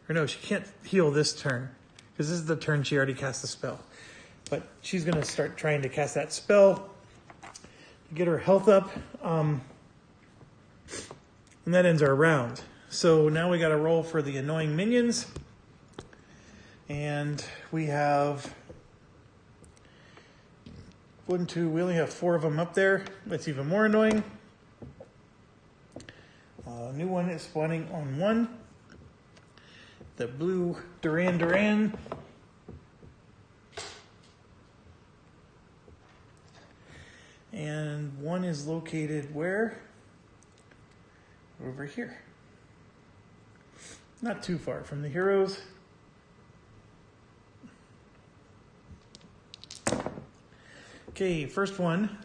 Or no, she can't heal this turn. Because this is the turn she already cast the spell. But she's going to start trying to cast that spell to get her health up. And that ends our round. So now we got to roll for the annoying minions. And we have 1, 2, we only have 4 of them up there. That's even more annoying. A new one is spawning on 1. The blue Duran. And 1 is located where? Over here. Not too far from the heroes. Okay, first one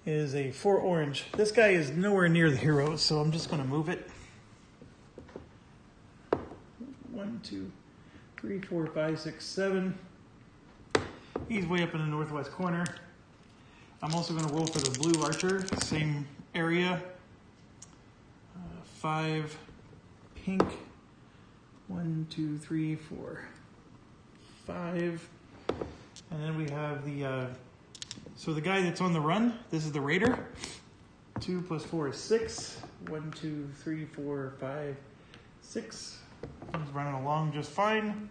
is a 4 orange. This guy is nowhere near the heroes, so I'm just going to move it. 1, 2, 3, 4, 5, 6, 7. He's way up in the northwest corner. I'm also going to roll for the blue archer, same area. 5 pink. 1, 2, 3, 4, 5. And then we have the, so the guy that's on the run, this is the raider. 2 plus 4 is 6. 1, 2, 3, 4, 5, 6. He's running along just fine.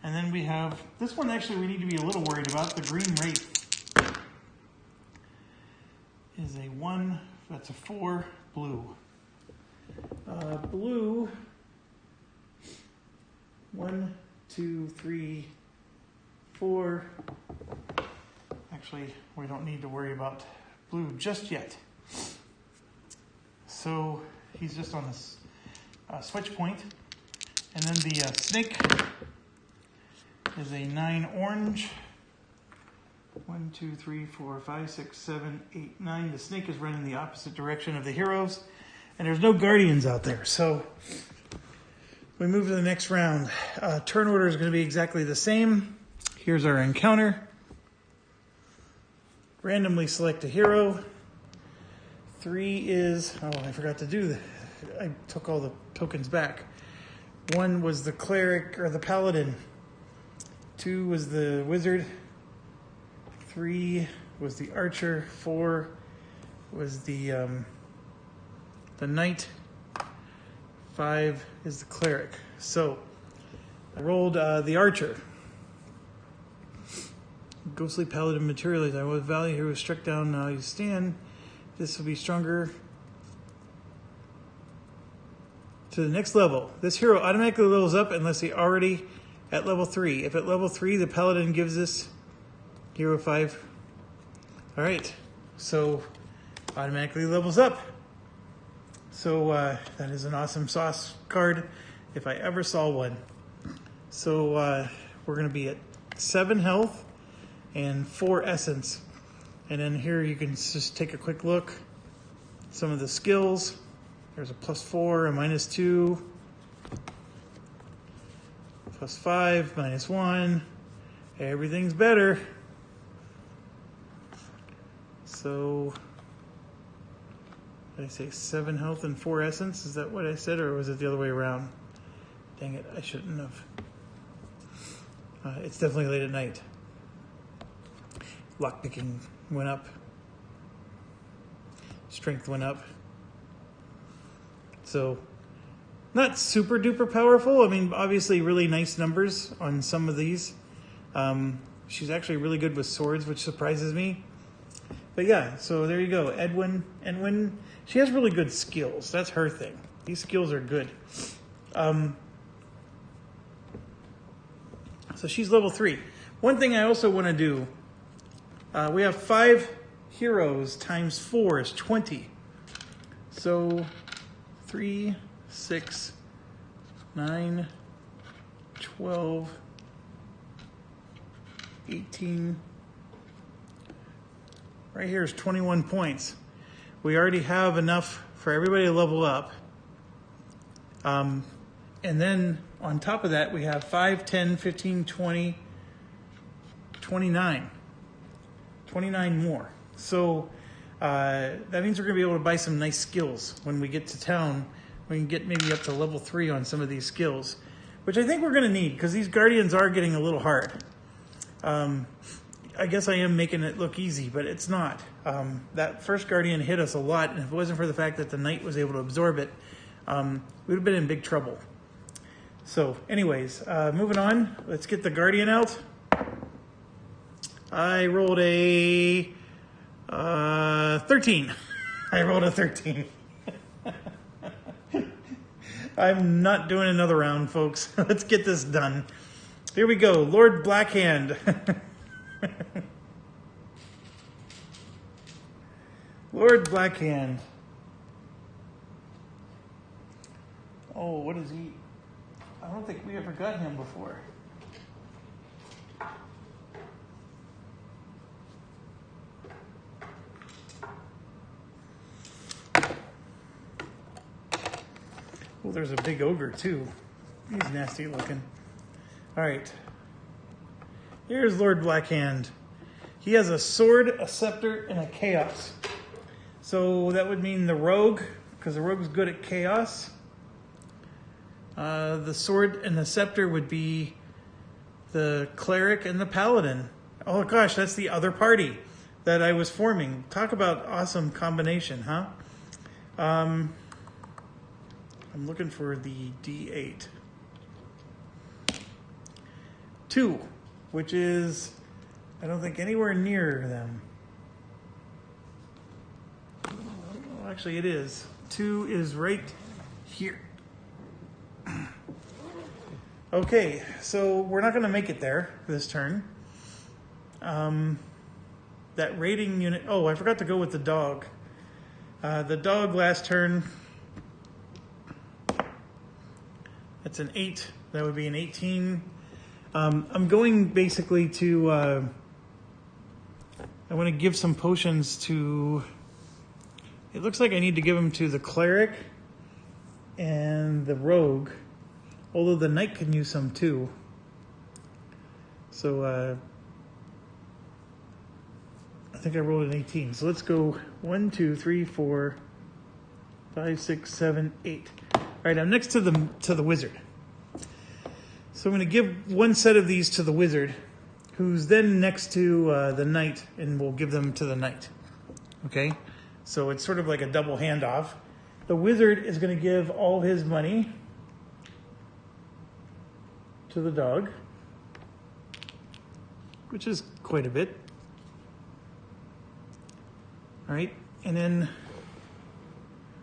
And then we have, this one actually we need to be a little worried about, the green wraith. Is a 1, that's a 4, blue. Blue, 1, 2, 3, 4. Actually, we don't need to worry about blue just yet. So he's just on this switch point. And then the snake is a 9 orange. 1, 2, 3, 4, 5, 6, 7, 8, 9. The snake is running the opposite direction of the heroes. And there's no guardians out there. So we move to the next round. Turn order is going to be exactly the same. Here's our encounter. Randomly select a hero. 3 is, oh, I forgot to do that. I took all the tokens back. 1 was the cleric or the paladin. 2 was the wizard. 3 was the archer. 4 was the knight. 5 is the cleric. So I rolled the archer. Ghostly paladin materialized. I was value who was struck down. Now you stand. This will be stronger. To the next level. This hero automatically levels up unless he already at level 3. If at level 3, the paladin gives this hero 5. All right. So automatically levels up. So that is an awesome sauce card if I ever saw one. So we're going to be at 7 health and 4 essence. And then here you can just take a quick look. Some of the skills. There's a +4, a -2, +5, -1. Everything's better. So, did I say 7 health and 4 essence? Is that what I said, or was it the other way around? Dang it, I shouldn't have. It's definitely late at night. Lockpicking went up. Strength went up. So, not super duper powerful. I mean, obviously really nice numbers on some of these. She's actually really good with swords, which surprises me. But yeah, so there you go. Edwin, she has really good skills. That's her thing. These skills are good. So she's level 3. One thing I also want to do, we have 5 heroes times 4 is 20. So 3, 6, 9, 12, 18. Right here is 21 points. We already have enough for everybody to level up. And then on top of that, we have 5, 10, 15, 20, 29. 29 more. So that means we're going to be able to buy some nice skills when we get to town. We can get maybe up to level 3 on some of these skills. which I think we're going to need because these guardians are getting a little hard. I guess I am making it look easy, but it's not. That first guardian hit us a lot, and if it wasn't for the fact that the knight was able to absorb it, we would have been in big trouble. So anyways, moving on, let's get the guardian out. I rolled a 13. I rolled a 13. I'm not doing another round, folks. Let's get this done. Here we go, Lord Blackhand. Lord Blackhand. Oh, what is he? I don't think we ever got him before. Well, there's a big ogre too. He's nasty looking. All right. Here's Lord Blackhand. He has a sword, a scepter, and a chaos. So that would mean the rogue, because the rogue's good at chaos. The sword and the scepter would be the cleric and the paladin. Oh gosh, that's the other party that I was forming. Talk about awesome combination, huh? I'm looking for the D8. 2, which is, I don't think, anywhere near them. Well, actually, it is. 2 is right here. Okay, so we're not going to make it there this turn. That raiding unit... Oh, I forgot to go with the dog. The dog last turn... That's an 8. That would be an 18. I'm going basically to... I want to give some potions to... It looks like I need to give them to the cleric and the rogue. Although the knight can use some too. So I think I rolled an 18. So let's go 1, 2, 3, 4, 5, 6, 7, 8. All right, I'm next to the wizard. So I'm going to give one set of these to the wizard, who's then next to the knight, and we'll give them to the knight. Okay, so it's sort of like a double handoff. The wizard is going to give all his money to the dog, which is quite a bit. All right, and then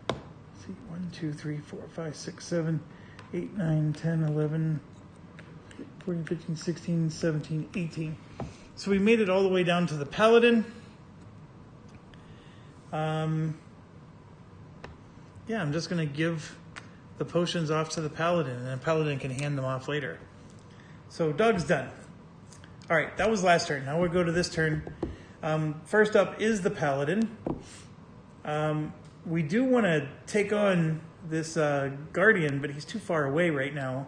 let's see, 1, 2, 3, 4, 5, 6, 7, 8, 9, 10, 11, 14, 15, 16, 17, 18. So we made it all the way down to the paladin. Yeah, I'm just going to give the potions off to the paladin, and the paladin can hand them off later. So dog's done. All right, that was last turn. Now we'll go to this turn. First up is the paladin. We do want to take on this guardian, but he's too far away right now.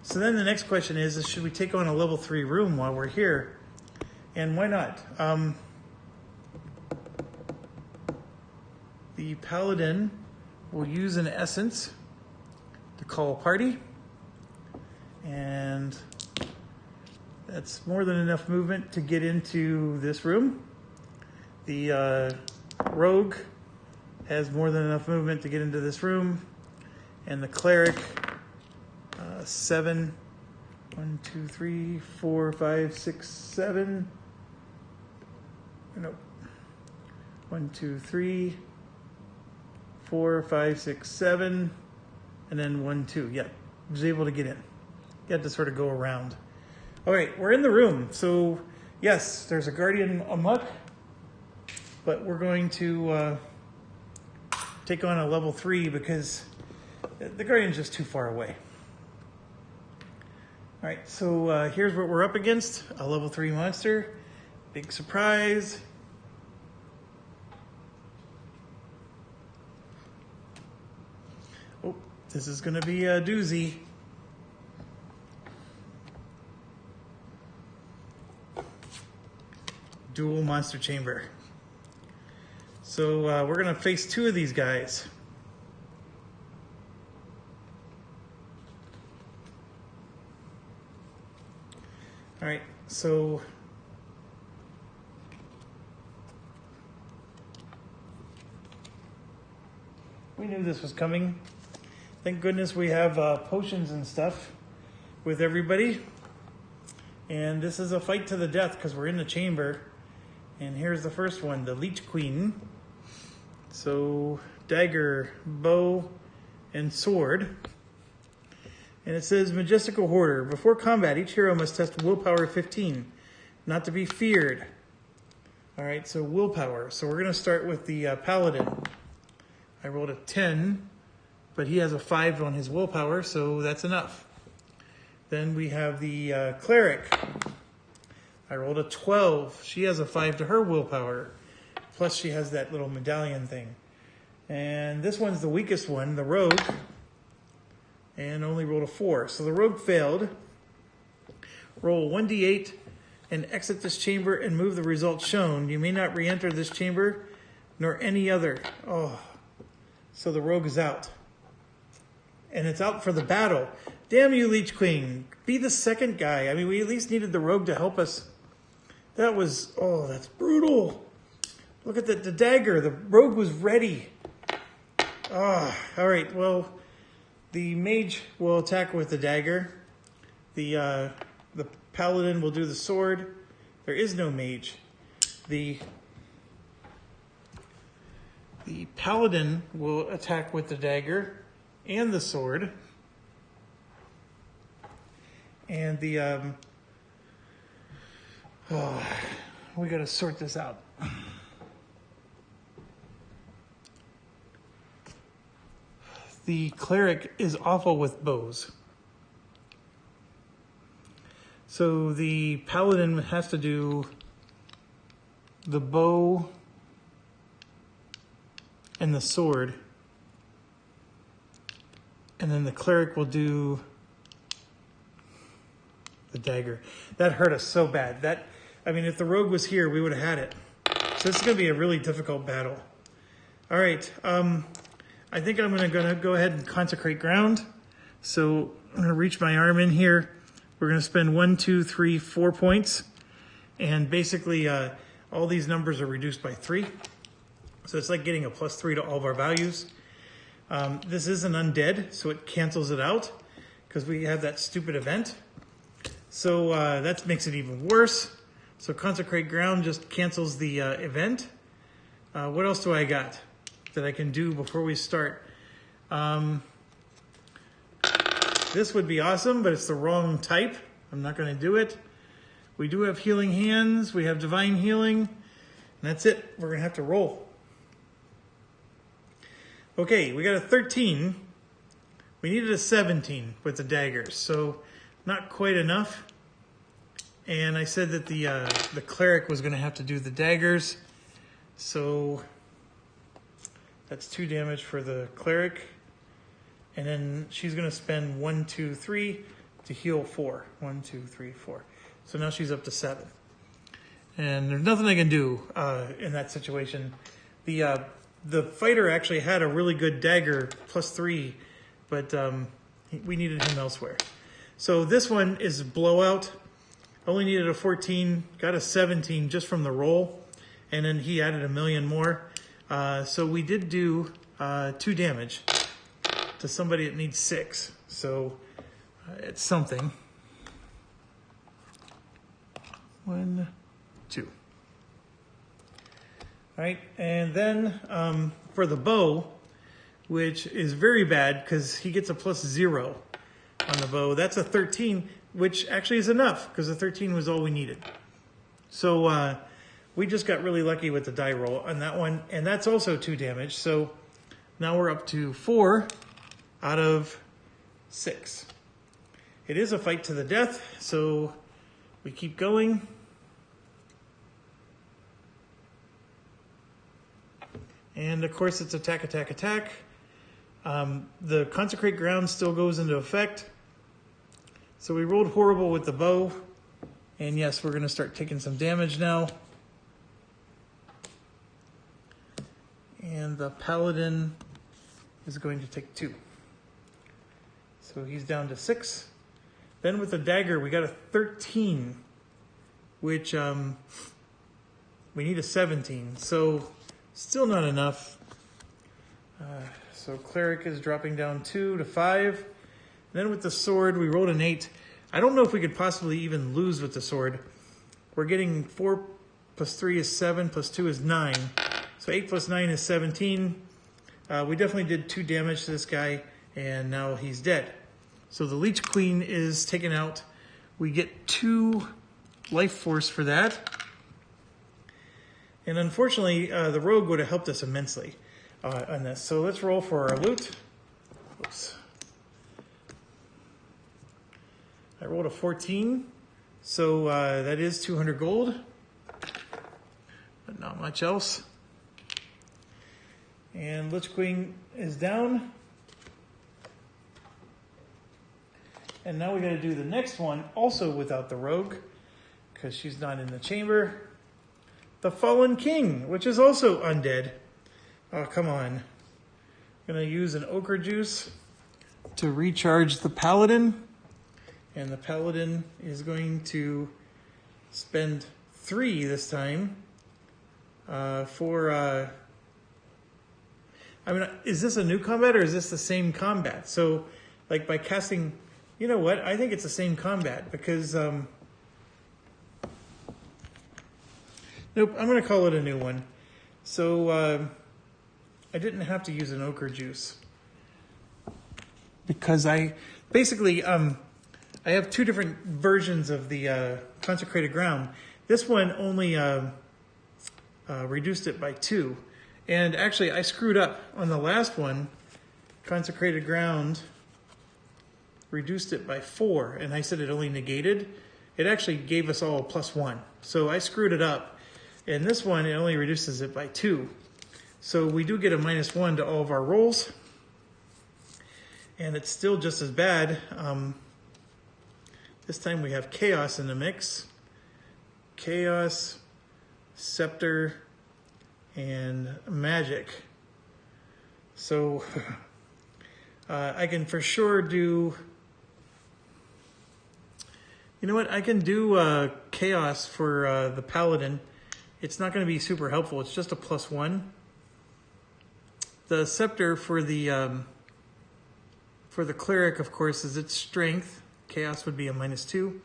So then the next question is should we take on a level 3 room while we're here? And why not? The paladin will use an essence to call a party. And that's more than enough movement to get into this room. The rogue has more than enough movement to get into this room. And the cleric, 7, 1, 2, 3, 4, 5, 6, 7. Nope. 1, 2, 3, 4, 5, 6, 7. And then 1, 2. Yep, was able to get in. You had to sort of go around. All right, we're in the room. So, yes, there's a guardian amok, but we're going to take on a level 3 because the guardian's just too far away. All right, so here's what we're up against. A level 3 monster. Big surprise. Oh, this is going to be a doozy. Dual monster chamber. So we're going to face 2 of these guys. All right, so we knew this was coming. Thank goodness we have potions and stuff with everybody. And this is a fight to the death because we're in the chamber. And here's the first one, the Leech Queen. So dagger, bow, and sword. And it says, Majestical Hoarder. Before combat, each hero must test willpower 15, not to be feared. All right, so willpower. So we're going to start with the Paladin. I rolled a 10, but he has a 5 on his willpower, so that's enough. Then we have the Cleric. I rolled a 12. She has a 5 to her willpower, plus she has that little medallion thing. And this one's the weakest one, the Rogue, and only rolled a 4. So the Rogue failed. Roll 1d8 and exit this chamber and move the results shown. You may not re-enter this chamber nor any other. Oh, so the Rogue is out. And it's out for the battle. Damn you, Leech Queen. Be the second guy. I mean, we at least needed the Rogue to help us. That was, oh, that's brutal. Look at the dagger. The Rogue was ready. Ah, all right, well, the Mage will attack with the dagger. The Paladin will do the sword. There is no Mage. The Paladin will attack with the dagger and the sword. And the, we got to sort this out. The Cleric is awful with bows. So the Paladin has to do the bow and the sword. And then the Cleric will do the dagger. That hurt us so bad. I mean, if the Rogue was here, we would have had it. So this is going to be a really difficult battle. All right. I think I'm going to go ahead and consecrate ground. So I'm going to reach my arm in here. We're going to spend 1, 2, 3, 4 points. And basically, all these numbers are reduced by 3. So it's like getting a +3 to all of our values. This is an undead, so it cancels it out because we have that stupid event. So that makes it even worse. So consecrate ground just cancels the event. What else do I got that I can do before we start? This would be awesome, but it's the wrong type. I'm not going to do it. We do have healing hands. We have divine healing. And that's it. We're going to have to roll. Okay, we got a 13. We needed a 17 with the daggers, so not quite enough. And I said that the Cleric was going to have to do the daggers. So that's 2 damage for the Cleric. And then she's going to spend 1, 2, 3 to heal 4. 1, 2, 3, 4. So now she's up to 7. And there's nothing I can do in that situation. The fighter actually had a really good dagger, +3, but we needed him elsewhere. So this one is blowout. Only needed a 14, got a 17 just from the roll, and then he added 1,000,000 more. So we did do 2 damage to somebody that needs 6. So it's something. 1, 2. All right, and then for the bow, which is very bad because he gets a +0 on the bow. That's a 13, which actually is enough because the 13 was all we needed. So we just got really lucky with the die roll on that one, and that's also 2 damage. So now we're up to 4 out of 6. It is a fight to the death, so we keep going. And of course it's attack, attack, attack. The consecrate ground still goes into effect. So we rolled horrible with the bow. And yes, we're going to start taking some damage now. And the Paladin is going to take 2. So he's down to 6. Then with the dagger, we got a 13. which we need a 17. So still not enough. So cleric is dropping down 2 to 5. And then with the sword, we rolled an 8. I don't know if we could possibly even lose with the sword. We're getting 4 plus 3 is 7, plus 2 is 9. So 8 plus 9 is 17. We definitely did 2 damage to this guy, and now he's dead. So the Leech Queen is taken out. We get 2 life force for that. And unfortunately, the rogue would have helped us immensely on this. So let's roll for our loot. Oops. I rolled a 14. So that is 200 gold, but not much else. And Lich Queen is down. And now we got to do the next one, also without the rogue, because she's not in the chamber. The Fallen King, which is also undead. Oh, come on. I'm going to use an ochre juice to recharge the Paladin. And the Paladin is going to spend 3 this time for... I mean, is this a new combat or is this the same combat? So, like by casting... You know what? I think it's the same combat because... nope, I'm going to call it a new one. So, I didn't have to use an ochre juice. Because I... Basically, I have 2 different versions of the consecrated ground. This one only reduced it by 2. And actually, I screwed up on the last one. Consecrated ground reduced it by 4. And I said it only negated. It actually gave us all a +1. So I screwed it up. And this one, it only reduces it by 2. So we do get a -1 to all of our rolls. And it's still just as bad. This time we have Chaos in the mix. Chaos, Scepter, and Magic. So I can for sure do... You know what? I can do Chaos for the Paladin. It's not going to be super helpful. It's just a +1. The Scepter for the Cleric, of course, is its Strength. Chaos would be a -2. And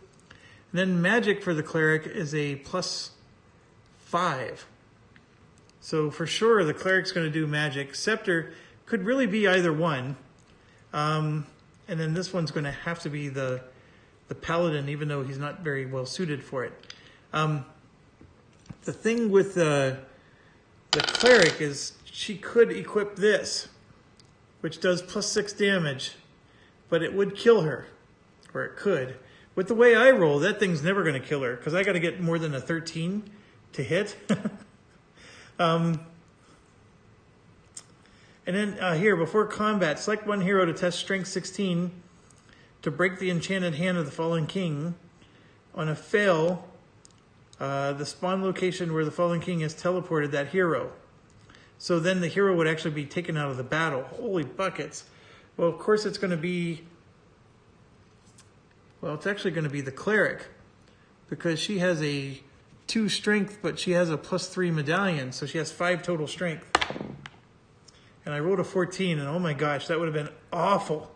then Magic for the Cleric is a +5. So for sure the Cleric's going to do Magic. Scepter could really be either one. And then this one's going to have to be the Paladin, even though he's not very well suited for it. The thing with the Cleric is she could equip this, which does +6 damage, but it would kill her. Or it could. With the way I roll, that thing's never going to kill her, because I got to get more than a 13 to hit. And then here, before combat, select one hero to test Strength 16 to break the enchanted hand of the Fallen King. On a fail, the spawn location where the Fallen King is teleported that hero. So then the hero would actually be taken out of the battle. Holy buckets. Well, of course it's going to be... Well, it's actually going to be the Cleric, because she has a 2 strength, but she has a +3 medallion, so she has 5 total strength. And I rolled a 14, and oh my gosh, that would have been awful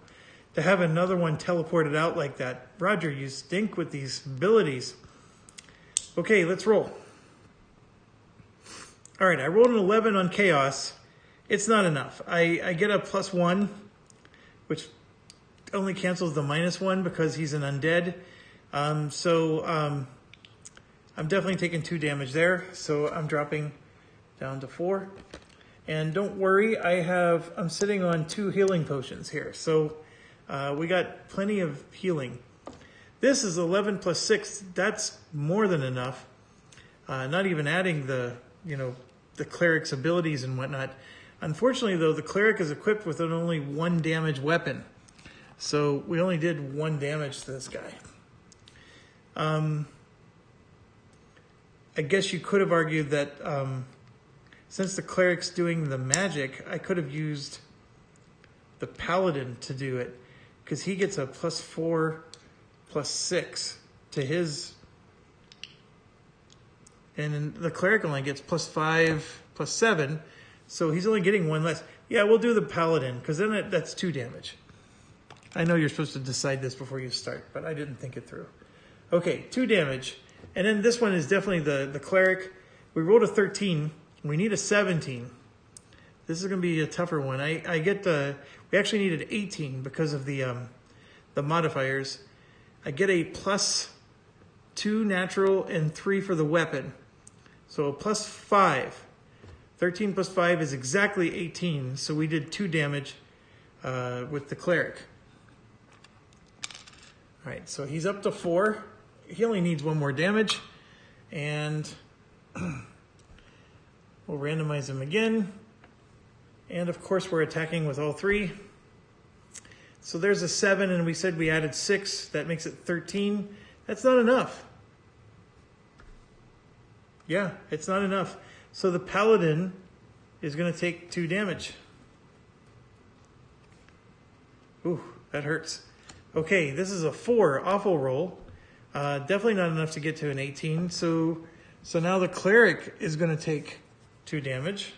to have another one teleported out like that. Roger, you stink with these abilities. Okay, let's roll. All right, I rolled an 11 on Chaos. It's not enough. I get a +1, which only cancels the -1 because he's an undead. I'm definitely taking 2 damage there, so I'm dropping down to 4. And don't worry, I'm sitting on 2 healing potions here, so we got plenty of healing. This is 11 plus 6. That's more than enough. Not even adding the cleric's abilities and whatnot. Unfortunately, though, the cleric is equipped with an only 1 damage weapon. So we only did 1 damage to this guy. I guess you could have argued that since the cleric's doing the magic, I could have used the paladin to do it, because he gets a +4, +6 to his And then the cleric only gets +5, +7. So he's only getting 1 less. Yeah, we'll do the paladin, because then that's 2 damage. I know you're supposed to decide this before you start, but I didn't think it through. Okay, 2 damage. And then this one is definitely the cleric. We rolled a 13. We need a 17. This is going to be a tougher one. We actually needed 18 because of the modifiers. I get a +2 natural and 3 for the weapon. So a +5. 13 + 5 is exactly 18. So we did 2 damage with the cleric. All right, so he's up to 4. He only needs 1 more damage. And we'll randomize him again. And of course we're attacking with all 3. So there's a 7, and we said we added 6. That makes it 13. That's not enough. Yeah, it's not enough. So the paladin is going to take 2 damage. Ooh, that hurts. Okay, this is a 4, awful roll. Definitely not enough to get to an 18. So now the cleric is going to take 2 damage.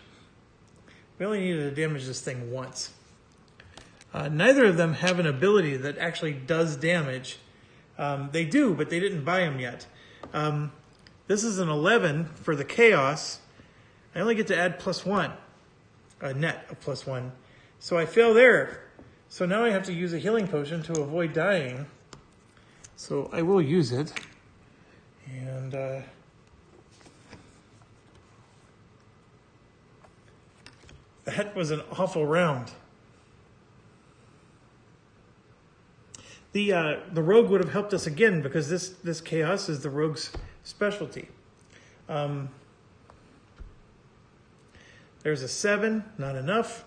We only needed to damage this thing once. Neither of them have an ability that actually does damage. They do, but they didn't buy them yet. This is an 11 for the chaos. I only get to add +1, a net of +1. So I fail there. So now I have to use a healing potion to avoid dying. So I will use it. And that was an awful round. The rogue would have helped us again because this chaos is the rogue's specialty. There's a 7, not enough.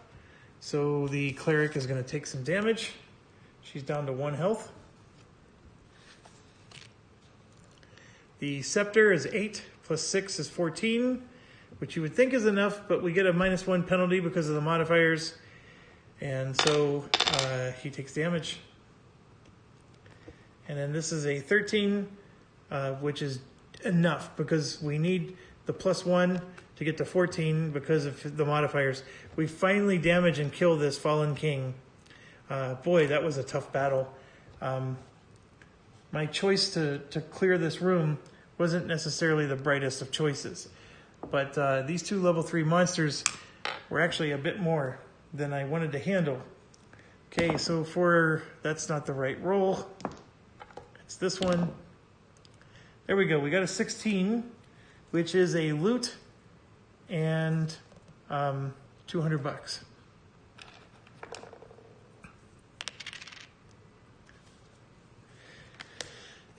So the cleric is going to take some damage. She's down to 1 health. The scepter is 8, +6 is 14, which you would think is enough, but we get a -1 penalty because of the modifiers. And so he takes damage. And then this is a 13, which is enough because we need the +1 to get to 14 because of the modifiers. We finally damage and kill this fallen king. Boy, that was a tough battle. My choice to clear this room wasn't necessarily the brightest of choices. But these 2 level 3 monsters were actually a bit more than I wanted to handle. Okay, so that's not the right roll. It's this one. There we go. We got a 16, which is a loot and $200.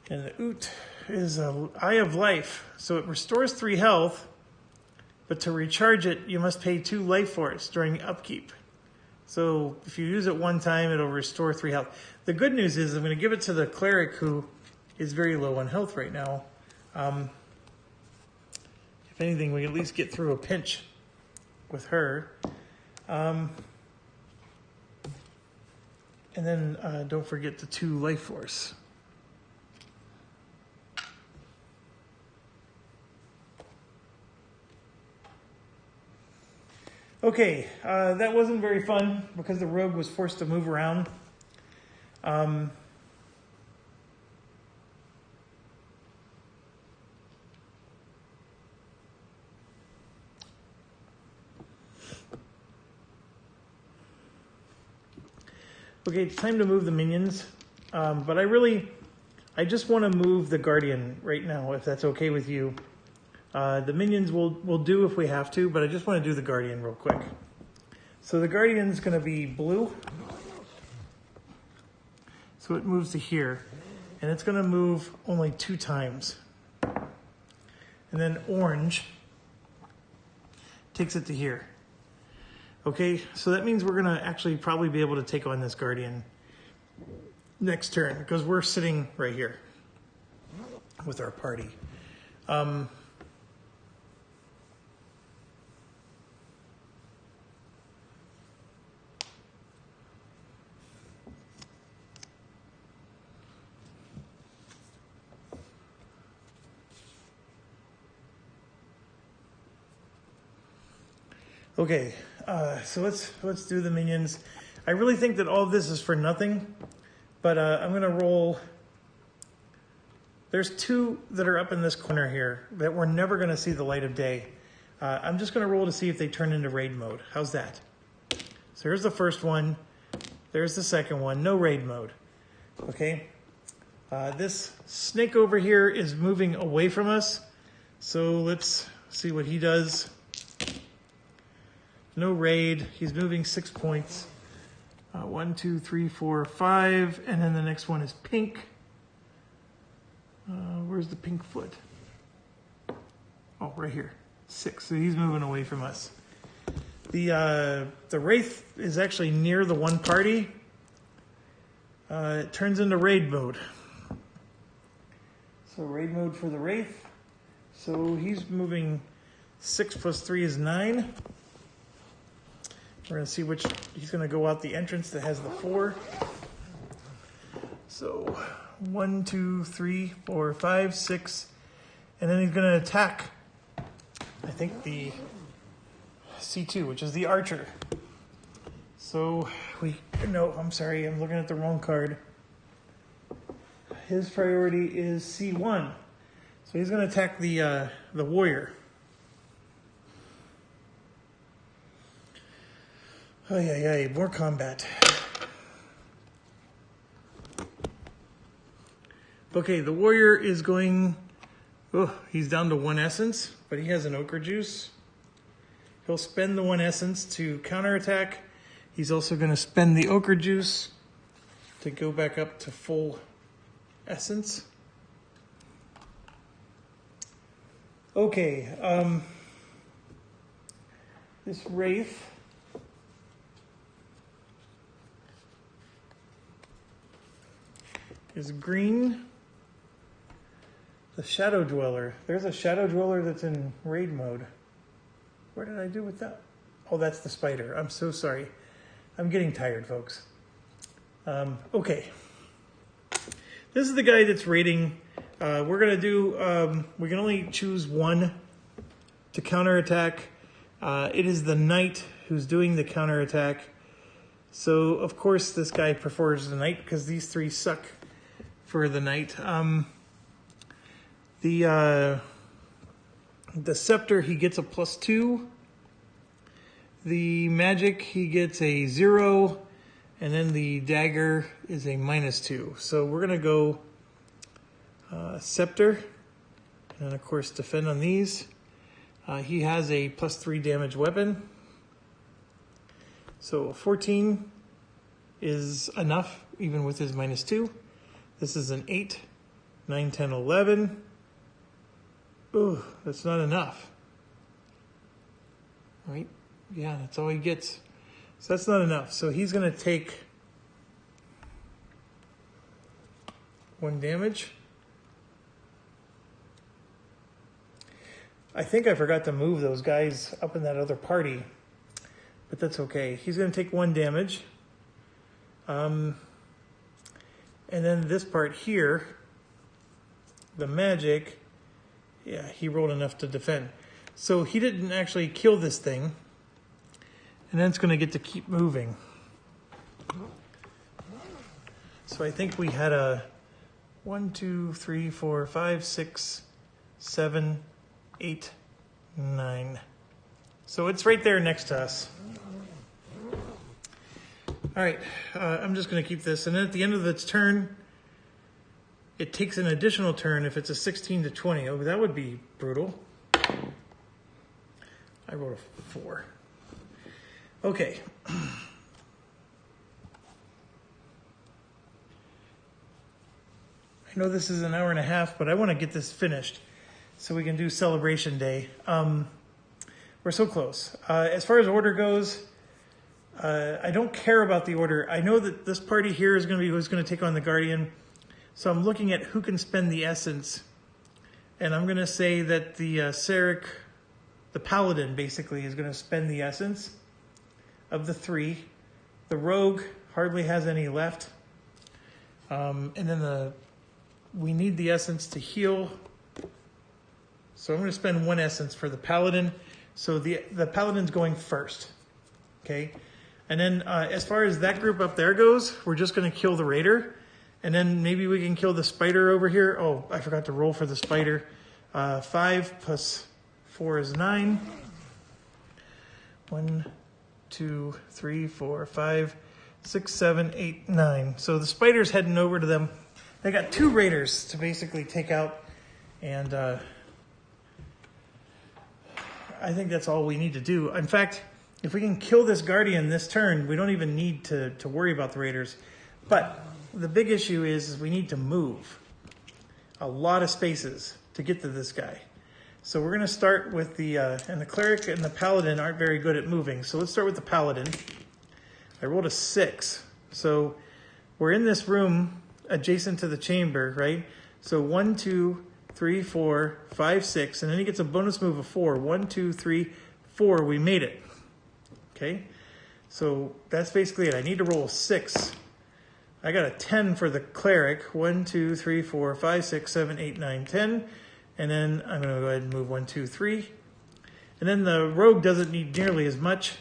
And the oot is an Eye of Life. So it restores 3 health, but to recharge it, you must pay 2 life force during upkeep. So if you use it 1 time, it'll restore 3 health. The good news is I'm going to give it to the cleric who is very low on health right now. If anything, we can at least get through a pinch with her. And then don't forget the 2 life force. Okay, that wasn't very fun because the rogue was forced to move around. Okay, it's time to move the minions, but I just want to move the Guardian right now, if that's okay with you. The minions will do if we have to, but I just want to do the Guardian real quick. So the Guardian's going to be blue. So it moves to here, and it's going to move only 2 times. And then orange takes it to here. Okay, so that means we're going to actually probably be able to take on this Guardian next turn because we're sitting right here with our party. Okay, so let's do the minions. I really think that all of this is for nothing, but I'm gonna roll. There's two that are up in this corner here that we're never gonna see the light of day. I'm just gonna roll to see if they turn into raid mode. How's that? So here's the first one. There's the second one. No raid mode. Okay. This snake over here is moving away from us. So let's see what he does. No raid. He's moving 6 points. 1, 2, 3, 4, 5. And then the next one is pink. Where's the pink foot? Oh, right here. 6. So he's moving away from us. The Wraith is actually near the one party. It turns into raid mode. So raid mode for the Wraith. So he's moving 6 plus 3 is 9. We're going to see which, he's going to go out the entrance that has the 4. So 1, 2, 3, 4, 5, 6. And then he's going to attack, I think, the C2, which is the archer. So no, I'm sorry, I'm looking at the wrong card. His priority is C1. So he's going to attack the warrior. Oh yeah, more combat. Okay, the warrior is going, he's down to 1 essence, but he has an ochre juice. He'll spend the 1 essence to counterattack. He's also going to spend the ochre juice to go back up to full essence. Okay, this Wraith is green. The Shadow Dweller. There's a Shadow Dweller that's in raid mode. What did I do with that? Oh, that's the spider. I'm so sorry. I'm getting tired, folks. Okay. This is the guy that's raiding. We're going to do, we can only choose 1 to counterattack. It is the knight who's doing the counterattack. So, of course, this guy prefers the knight because these 3 suck for the knight. The scepter, he gets a +2. The magic, he gets a 0. And then the dagger is a -2. So we're going to go scepter. And, of course, defend on these. He has a +3 damage weapon. So 14 is enough, even with his -2. This is an 8, 9, 10, 11. Ooh, that's not enough. Right? Yeah, that's all he gets. So that's not enough. So he's going to take 1 damage. I think I forgot to move those guys up in that other party, but that's okay. He's going to take 1 damage. And then this part here, the magic, yeah, he rolled enough to defend. So he didn't actually kill this thing. And then it's going to get to keep moving. So I think we had a 1, 2, 3, 4, 5, 6, 7, 8, 9. So it's right there next to us. All right, I'm just going to keep this. And then at the end of its turn, it takes an additional turn if it's a 16 to 20. Oh, that would be brutal. I rolled a 4. Okay. I know this is an hour and a half, but I want to get this finished so we can do celebration day. We're so close. As far as order goes, I don't care about the order. I know that this party here is going to be who's going to take on the Guardian. So I'm looking at who can spend the essence. And I'm going to say that the Seric, the Paladin, basically, is going to spend the essence of the 3. The Rogue hardly has any left. And then we need the essence to heal. So I'm going to spend 1 essence for the Paladin. So the paladin's going first. Okay. And then as far as that group up there goes, we're just going to kill the raider. And then maybe we can kill the spider over here. Oh, I forgot to roll for the spider. 5 plus 4 is 9. 1, 2, 3, 4, 5, 6, 7, 8, 9. So the spider's heading over to them. They got 2 raiders to basically take out. And I think that's all we need to do. In fact, if we can kill this guardian this turn, we don't even need to worry about the raiders. But the big issue is we need to move a lot of spaces to get to this guy. So we're going to start with the, and the cleric and the paladin aren't very good at moving. So let's start with the paladin. I rolled a 6. So we're in this room adjacent to the chamber, right? So 1, 2, 3, 4, 5, 6, and then he gets a bonus move of 4. 1, 2, 3, 4, we made it. Okay, so that's basically it. I need to roll a 6. I got a 10 for the cleric. 1, 2, 3, 4, 5, 6, 7, 8, 9, 10. And then I'm going to go ahead and move 1, 2, 3. And then the rogue doesn't need nearly as much.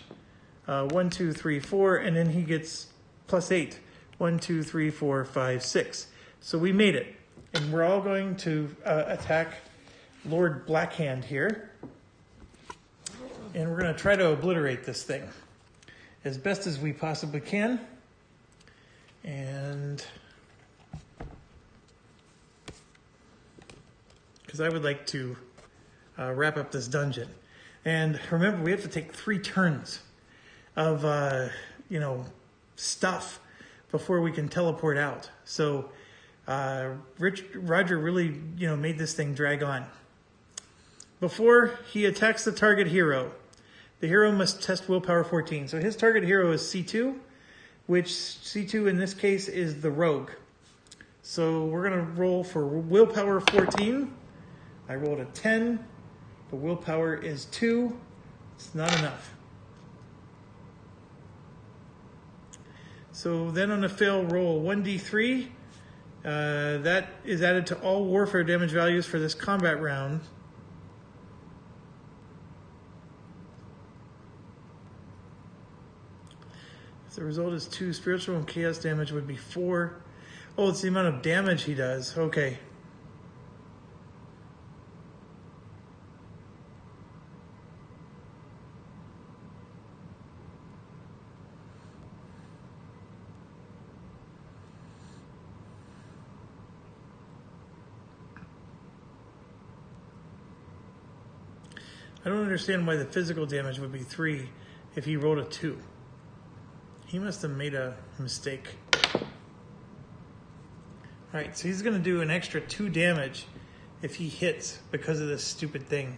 1, 2, 3, 4. And then he gets plus 8. 1, 2, 3, 4, 5, 6. So we made it. And we're all going to attack Lord Blackhand here. And we're going to try to obliterate this thing as best as we possibly can. And because I would like to wrap up this dungeon. And remember, we have to take 3 turns of, stuff before we can teleport out. So Roger really, made this thing drag on. Before he attacks the target hero, the hero must test willpower 14. So his target hero is C2, which C2 in this case is the rogue. So we're going to roll for willpower 14. I rolled a 10. The willpower is 2. It's not enough. So then on a fail, roll 1d3. That is added to all warfare damage values for this combat round. If the result is 2, spiritual and chaos damage would be 4. Oh, it's the amount of damage he does. Okay. I don't understand why the physical damage would be 3 if he rolled a 2. He must have made a mistake. Alright, so he's going to do an extra 2 damage if he hits because of this stupid thing.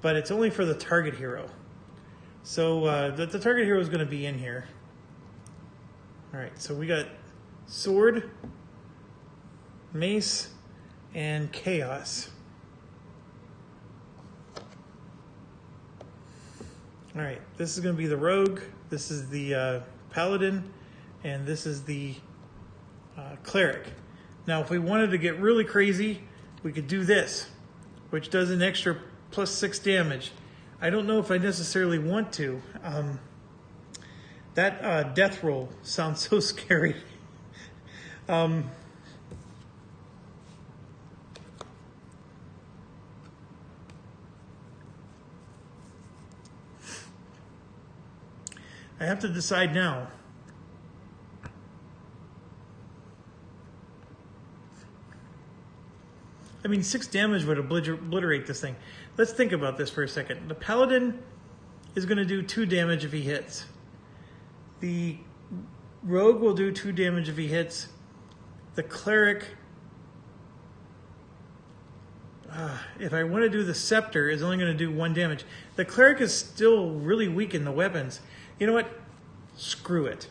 But it's only for the target hero. So the target hero is going to be in here. Alright, so we got sword, mace, and chaos. Alright, this is going to be the rogue, this is the paladin, and this is the cleric. Now, if we wanted to get really crazy, we could do this, which does an extra plus 6 damage. I don't know if I necessarily want to. That death roll sounds so scary. I have to decide now. I mean, 6 damage would obliterate this thing. Let's think about this for a second. The paladin is going to do 2 damage if he hits. The rogue will do 2 damage if he hits. The cleric, if I want to do the scepter, is only going to do 1 damage. The cleric is still really weak in the weapons. You know what? Screw it.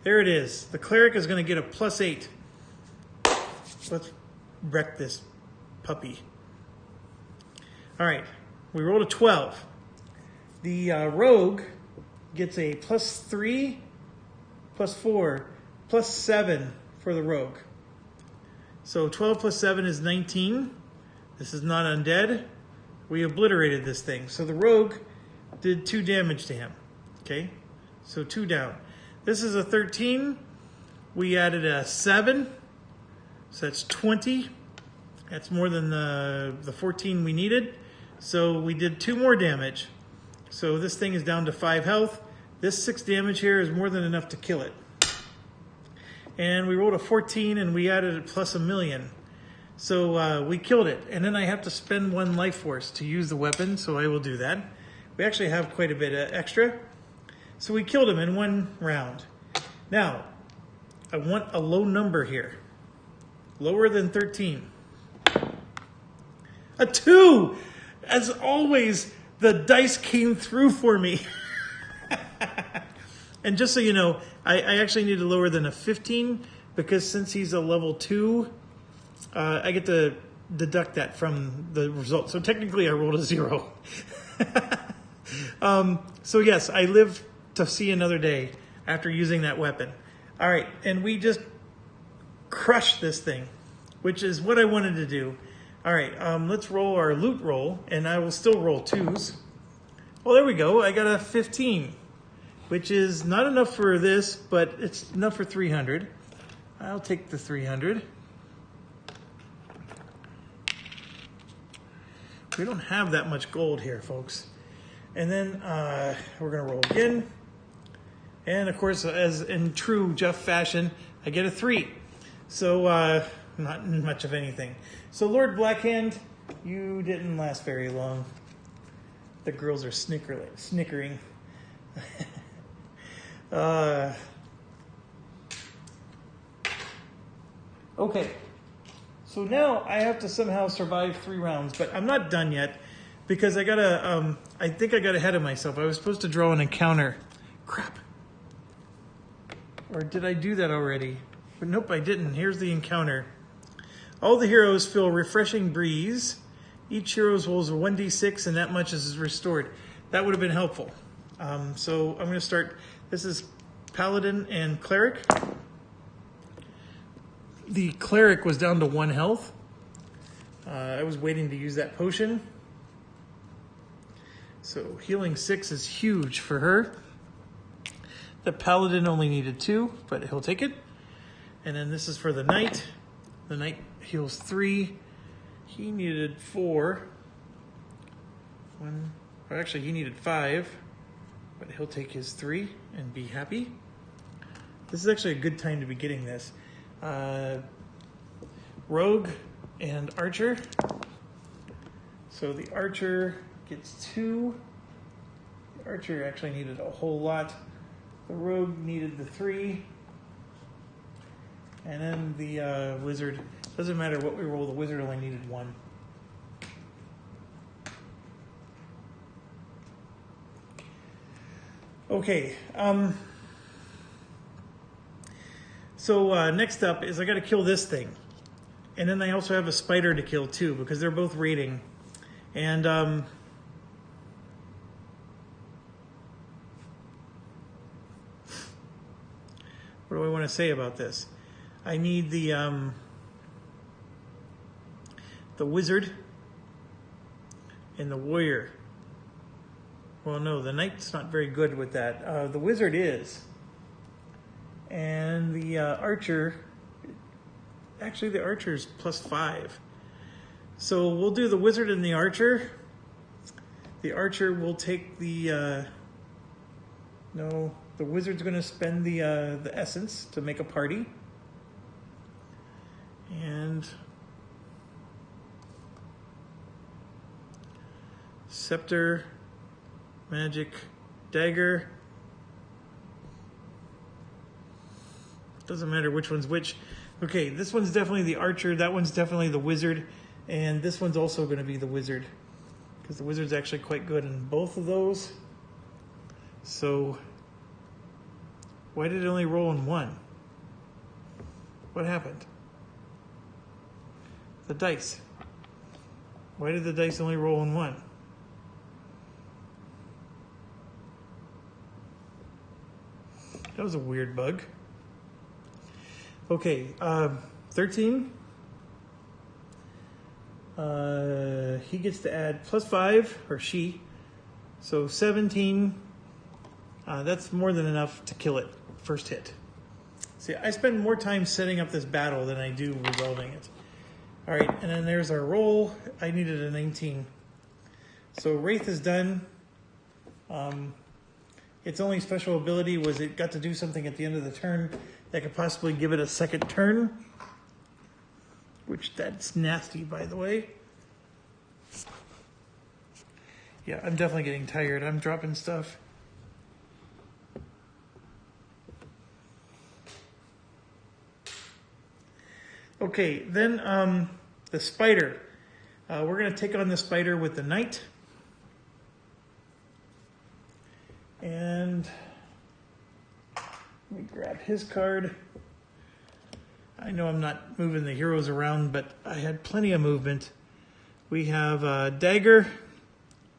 There it is. The cleric is going to get a plus 8. Let's wreck this puppy. All right. We rolled a 12. The rogue gets a plus 3, plus 4, plus 7 for the rogue. So 12 plus 7 is 19. This is not undead. we obliterated this thing. So the rogue did 2 damage to him. Okay, so 2 down. This is a 13. We added a 7, so that's 20. That's more than the 14 we needed. So we did 2 more damage. So this thing is down to 5 health. This 6 damage here is more than enough to kill it. And we rolled a 14 and we added it plus 1,000,000. So we killed it. And then I have to spend 1 life force to use the weapon, so I will do that. We actually have quite a bit extra. So we killed him in 1 round. Now, I want a low number here. Lower than 13. A 2! As always, the dice came through for me. And just so you know, I actually need to lower than a 15 because since he's a level 2, I get to deduct that from the result. So technically I rolled a 0. So yes, I live to see another day after using that weapon. All right, and we just crushed this thing, which is what I wanted to do. All right, let's roll our loot roll, and I will still roll 2s. Well, there we go. I got a 15, which is not enough for this, but it's enough for 300. I'll take the 300. We don't have that much gold here, folks. And then we're going to roll again. And, of course, as in true Jeff fashion, I get a 3. So not much of anything. So, Lord Blackhand, you didn't last very long. The girls are snickering. Okay. So now I have to somehow survive 3 rounds, but I'm not done yet because I gotta, I think I got ahead of myself. I was supposed to draw an encounter. Crap. Or did I do that already? But nope, I didn't. Here's the encounter. All the heroes feel refreshing breeze. Each hero rolls a 1d6 and that much is restored. That would have been helpful. So I'm going to start. This is Paladin and Cleric. The Cleric was down to 1 health. I was waiting to use that potion. So healing 6 is huge for her. The Paladin only needed 2, but he'll take it. And then this is for the Knight. The Knight heals 3. He needed 4. Or actually, he needed 5. But he'll take his 3 and be happy. This is actually a good time to be getting this. Rogue and Archer. So the Archer gets 2. The Archer actually needed a whole lot. The Rogue needed the 3. And then the Wizard, doesn't matter what we roll, the Wizard only needed 1. Okay, so next up is I got to kill this thing. And then I also have a spider to kill too, because they're both raiding. And what do I want to say about this? I need the Wizard and the Warrior. Well, no, the Knight's not very good with that. The Wizard is. And the Archer, actually the Archer's +5. So we'll do the Wizard and the Archer. The Archer will take the, no, the Wizard's going to spend the essence to make a party. And Scepter, Magic, Dagger. Doesn't matter which one's which. Okay, this one's definitely the Archer, that one's definitely the Wizard, and this one's also going to be the Wizard, because the Wizard's actually quite good in both of those. So, why did it only roll in 1? What happened? The dice. Why did the dice only roll in 1? That was a weird bug. Okay, 13. He gets to add +5, or she. So 17. That's more than enough to kill it first hit. See, I spend more time setting up this battle than I do resolving it. All right, and then there's our roll. I needed a 19. So Wraith is done. Its only special ability was it got to do something at the end of the turn that could possibly give it a second turn. Which, that's nasty, by the way. Yeah, I'm definitely getting tired. I'm dropping stuff. Okay, then the spider. We're going to take on the spider with the knight. And let me grab his card. I know I'm not moving the heroes around, but I had plenty of movement. We have dagger,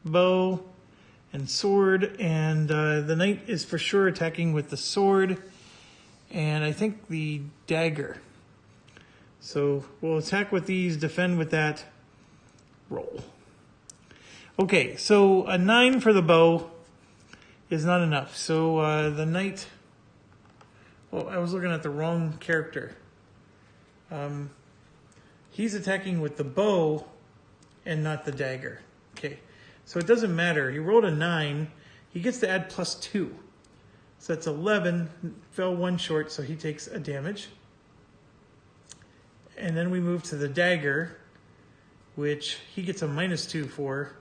bow, and sword. And the knight is for sure attacking with the sword. And I think the dagger. So we'll attack with these, defend with that, roll. Okay, so a 9 for the bow is not enough. So the knight, well, I was looking at the wrong character. He's attacking with the bow and not the dagger. Okay, so it doesn't matter. He rolled a 9. He gets to add +2. So that's 11, fell 1 short, so he takes a damage. And then we move to the dagger, which he gets a -2 for,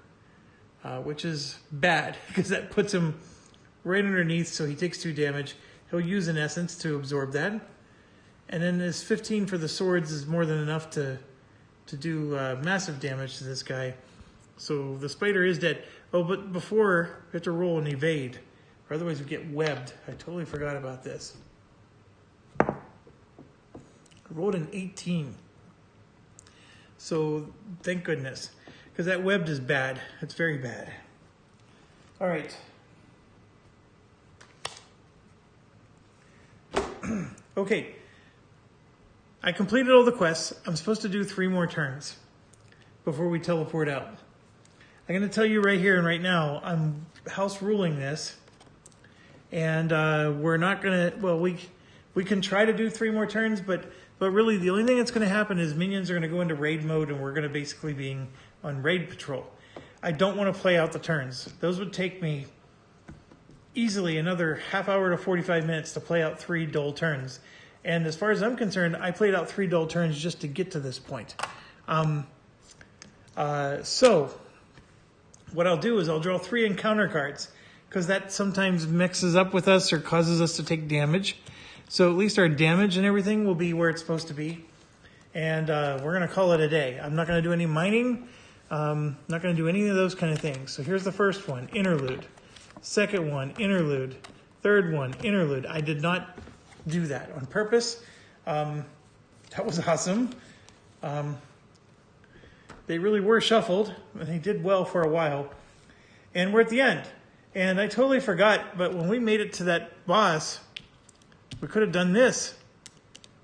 which is bad because that puts him right underneath, so he takes 2 damage. He'll use an essence to absorb that. And then this 15 for the swords is more than enough to do massive damage to this guy. So the spider is dead. Oh, but before, we have to roll an evade, or otherwise we get webbed. I totally forgot about this. I rolled an 18. So thank goodness, because that webbed is bad. It's very bad. All right. Okay. I completed all the quests. I'm supposed to do 3 more turns before we teleport out. I'm going to tell you right here and right now, I'm house ruling this. And we're not going to, well, we can try to do 3 more turns, but really the only thing that's going to happen is minions are going to go into raid mode and we're going to basically be on raid patrol. I don't want to play out the turns. Those would take me easily another half hour to 45 minutes to play out 3 dull turns. And as far as I'm concerned, I played out 3 dull turns just to get to this point. So what I'll do is I'll draw 3 encounter cards because that sometimes mixes up with us or causes us to take damage. So at least our damage and everything will be where it's supposed to be. And we're going to call it a day. I'm not going to do any mining. Not going to do any of those kind of things. So here's the first one, interlude. Second one, interlude. Third one, interlude. I did not do that on purpose. That was awesome. They really were shuffled, and they did well for a while. And we're at the end. And I totally forgot, but when we made it to that boss, we could have done this.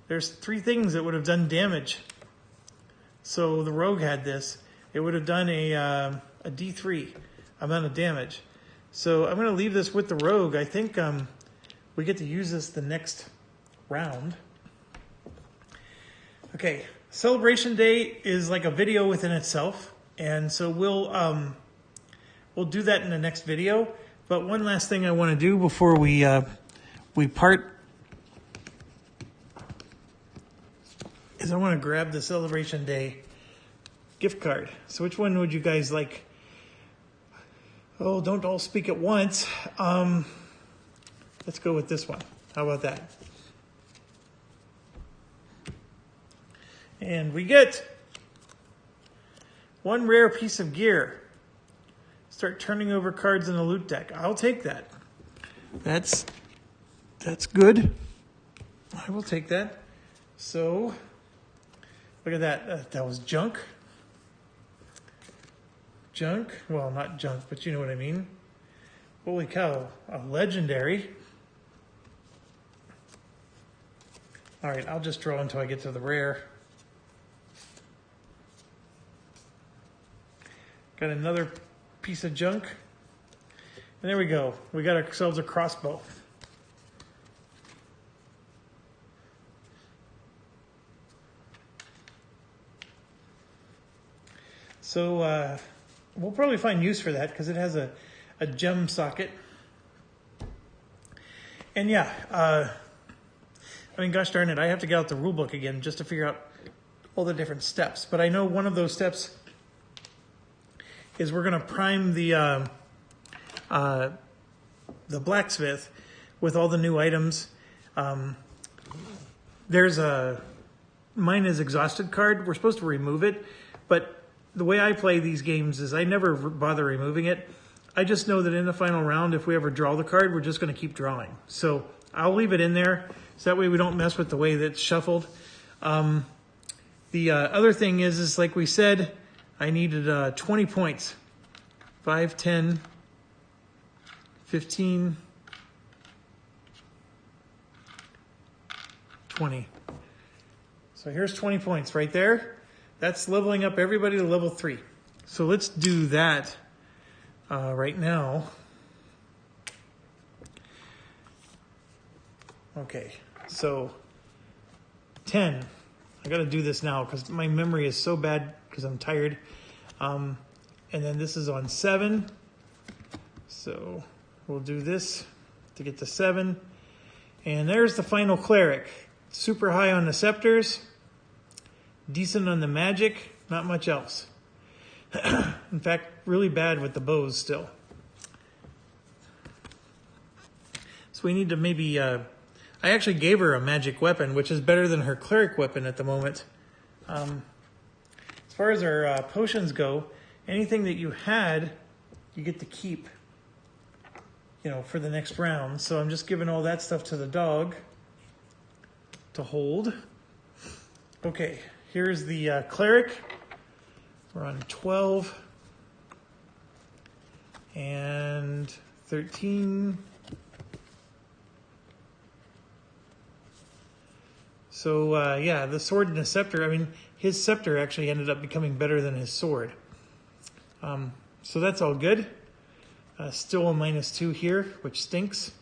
There's 3 things that would have done damage. So the rogue had this. It would have done a D3 amount of damage. So I'm going to leave this with the rogue. I think we get to use this the next round. Okay, Celebration Day is like a video within itself, and so we'll do that in the next video. But one last thing I want to do before we part is I want to grab the Celebration Day gift card. So which one would you guys like? Oh, don't all speak at once. Let's go with this one. How about that? And we get 1 rare piece of gear. Start turning over cards in the loot deck. I'll take that. That's good. I will take that. So, look at that. That was junk. Junk? Well, not junk, but you know what I mean. Holy cow. A legendary. All right, I'll just draw until I get to the rare. Got another piece of junk. And there we go. We got ourselves a crossbow. So we'll probably find use for that because it has a gem socket. And yeah, I mean, gosh darn it, I have to get out the rule book again just to figure out all the different steps. But I know one of those steps is we're going to prime the blacksmith with all the new items. There's mine is exhausted card. We're supposed to remove it, but the way I play these games is I never bother removing it. I just know that in the final round, if we ever draw the card, we're just going to keep drawing. So I'll leave it in there, so that way we don't mess with the way that it's shuffled. The other thing is like we said, I needed 20 points. 5, 10, 15, 20. So here's 20 points right there. That's leveling up everybody to level 3. So let's do that right now. Okay, so 10. I got to do this now because my memory is so bad because I'm tired. And then this is on 7. So we'll do this to get to 7. And there's the final cleric. Super high on the scepters. Decent on the magic. Not much else. In fact, really bad with the bows still. So we need to maybe... I actually gave her a magic weapon, which is better than her cleric weapon at the moment. As far as our potions go, anything that you had, you get to keep, for the next round. So I'm just giving all that stuff to the dog to hold. Okay, here's the cleric. We're on 12 and 13. So, yeah, the sword and the scepter, I mean, his scepter actually ended up becoming better than his sword. So that's all good. Still a -2 here, which stinks.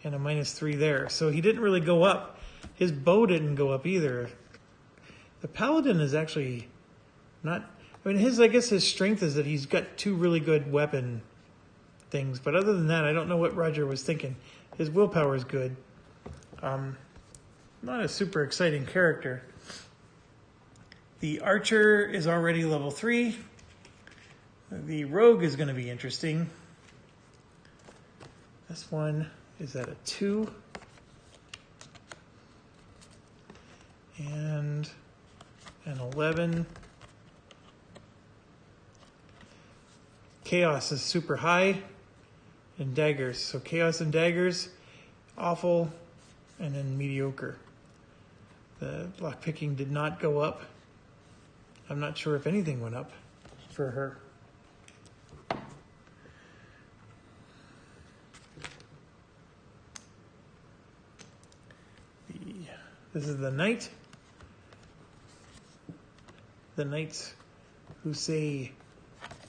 And a -3 there. So he didn't really go up. His bow didn't go up either. The paladin is actually not... I mean, I guess his strength is that he's got 2 really good weapon things. But other than that, I don't know what Roger was thinking. His willpower is good. Not a super exciting character. The archer is already level 3. The rogue is going to be interesting. This one is at a 2. And an 11. Chaos is super high. And daggers. So chaos and daggers, awful, and then mediocre. The lockpicking did not go up. I'm not sure if anything went up for her. This is the knight. The knights who say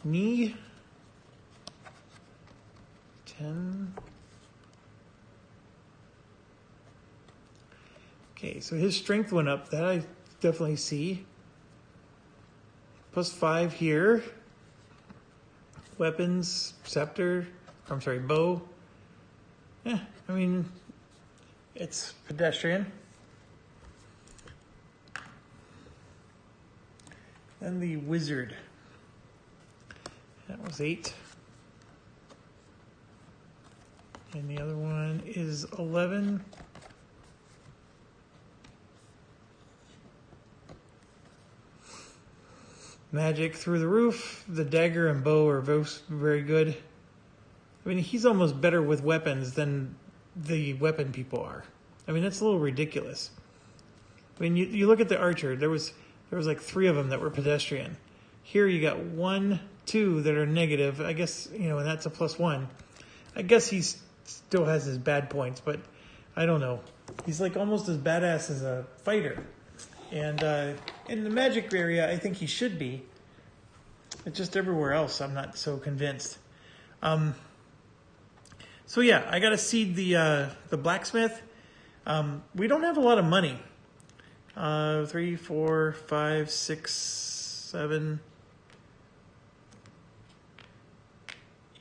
knee. 10. Okay, so his strength went up. That I definitely see. +5 here. Weapons, scepter, bow. I mean, it's pedestrian. And the wizard. That was 8. And the other one is 11. Magic through the roof. The dagger and bow are both very good. I mean, he's almost better with weapons than the weapon people are. I mean, that's a little ridiculous. I mean, you look at the archer. There was like 3 of them that were pedestrian. Here you got 1, 2 that are negative. I guess, and that's a +1. I guess he still has his bad points, but I don't know. He's like almost as badass as a fighter. And in the magic area, I think he should be. It's just everywhere else I'm not so convinced. So yeah, I got to seed the blacksmith. We don't have a lot of money. 3, 4, 5, 6, 7,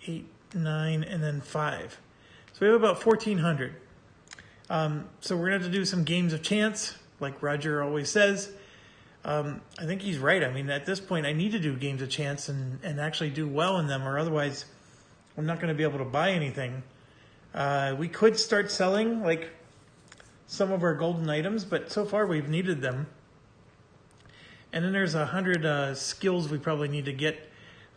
8, 9, and then 5. So we have about 1,400. So we're gonna have to do some games of chance, like Roger always says. I think he's right. I mean, at this point, I need to do games of chance and actually do well in them, or otherwise I'm not going to be able to buy anything. We could start selling like some of our golden items, but so far we've needed them. And then there's 100 skills we probably need to get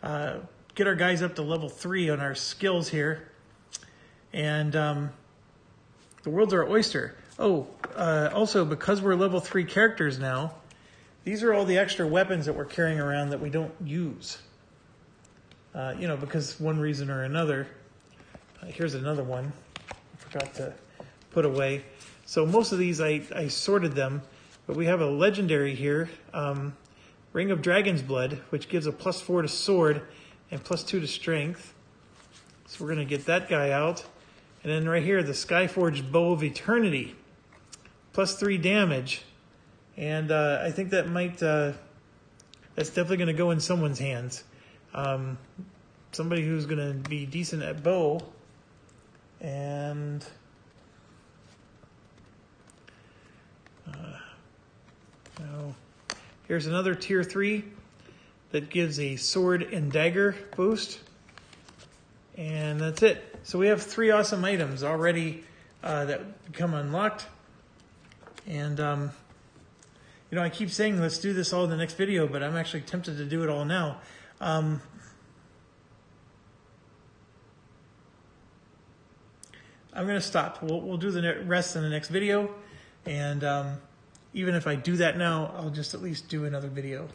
our guys up to level 3 on our skills here. And the world's our oyster. Oh, also because we're level 3 characters now, these are all the extra weapons that we're carrying around that we don't use. Because one reason or another. Here's another one I forgot to put away. So most of these I sorted them, but we have a legendary here, Ring of Dragon's Blood, which gives a +4 to sword and +2 to strength. So we're going to get that guy out. And then right here, the Skyforged Bow of Eternity, +3 damage. And I think that might, that's definitely going to go in someone's hands. Somebody who's going to be decent at bow. And here's another tier 3 that gives a sword and dagger boost. And that's it. So we have 3 awesome items already that become unlocked. And I keep saying let's do this all in the next video, but I'm actually tempted to do it all now. I'm going to stop. We'll do the rest in the next video. And even if I do that now, I'll just at least do another video.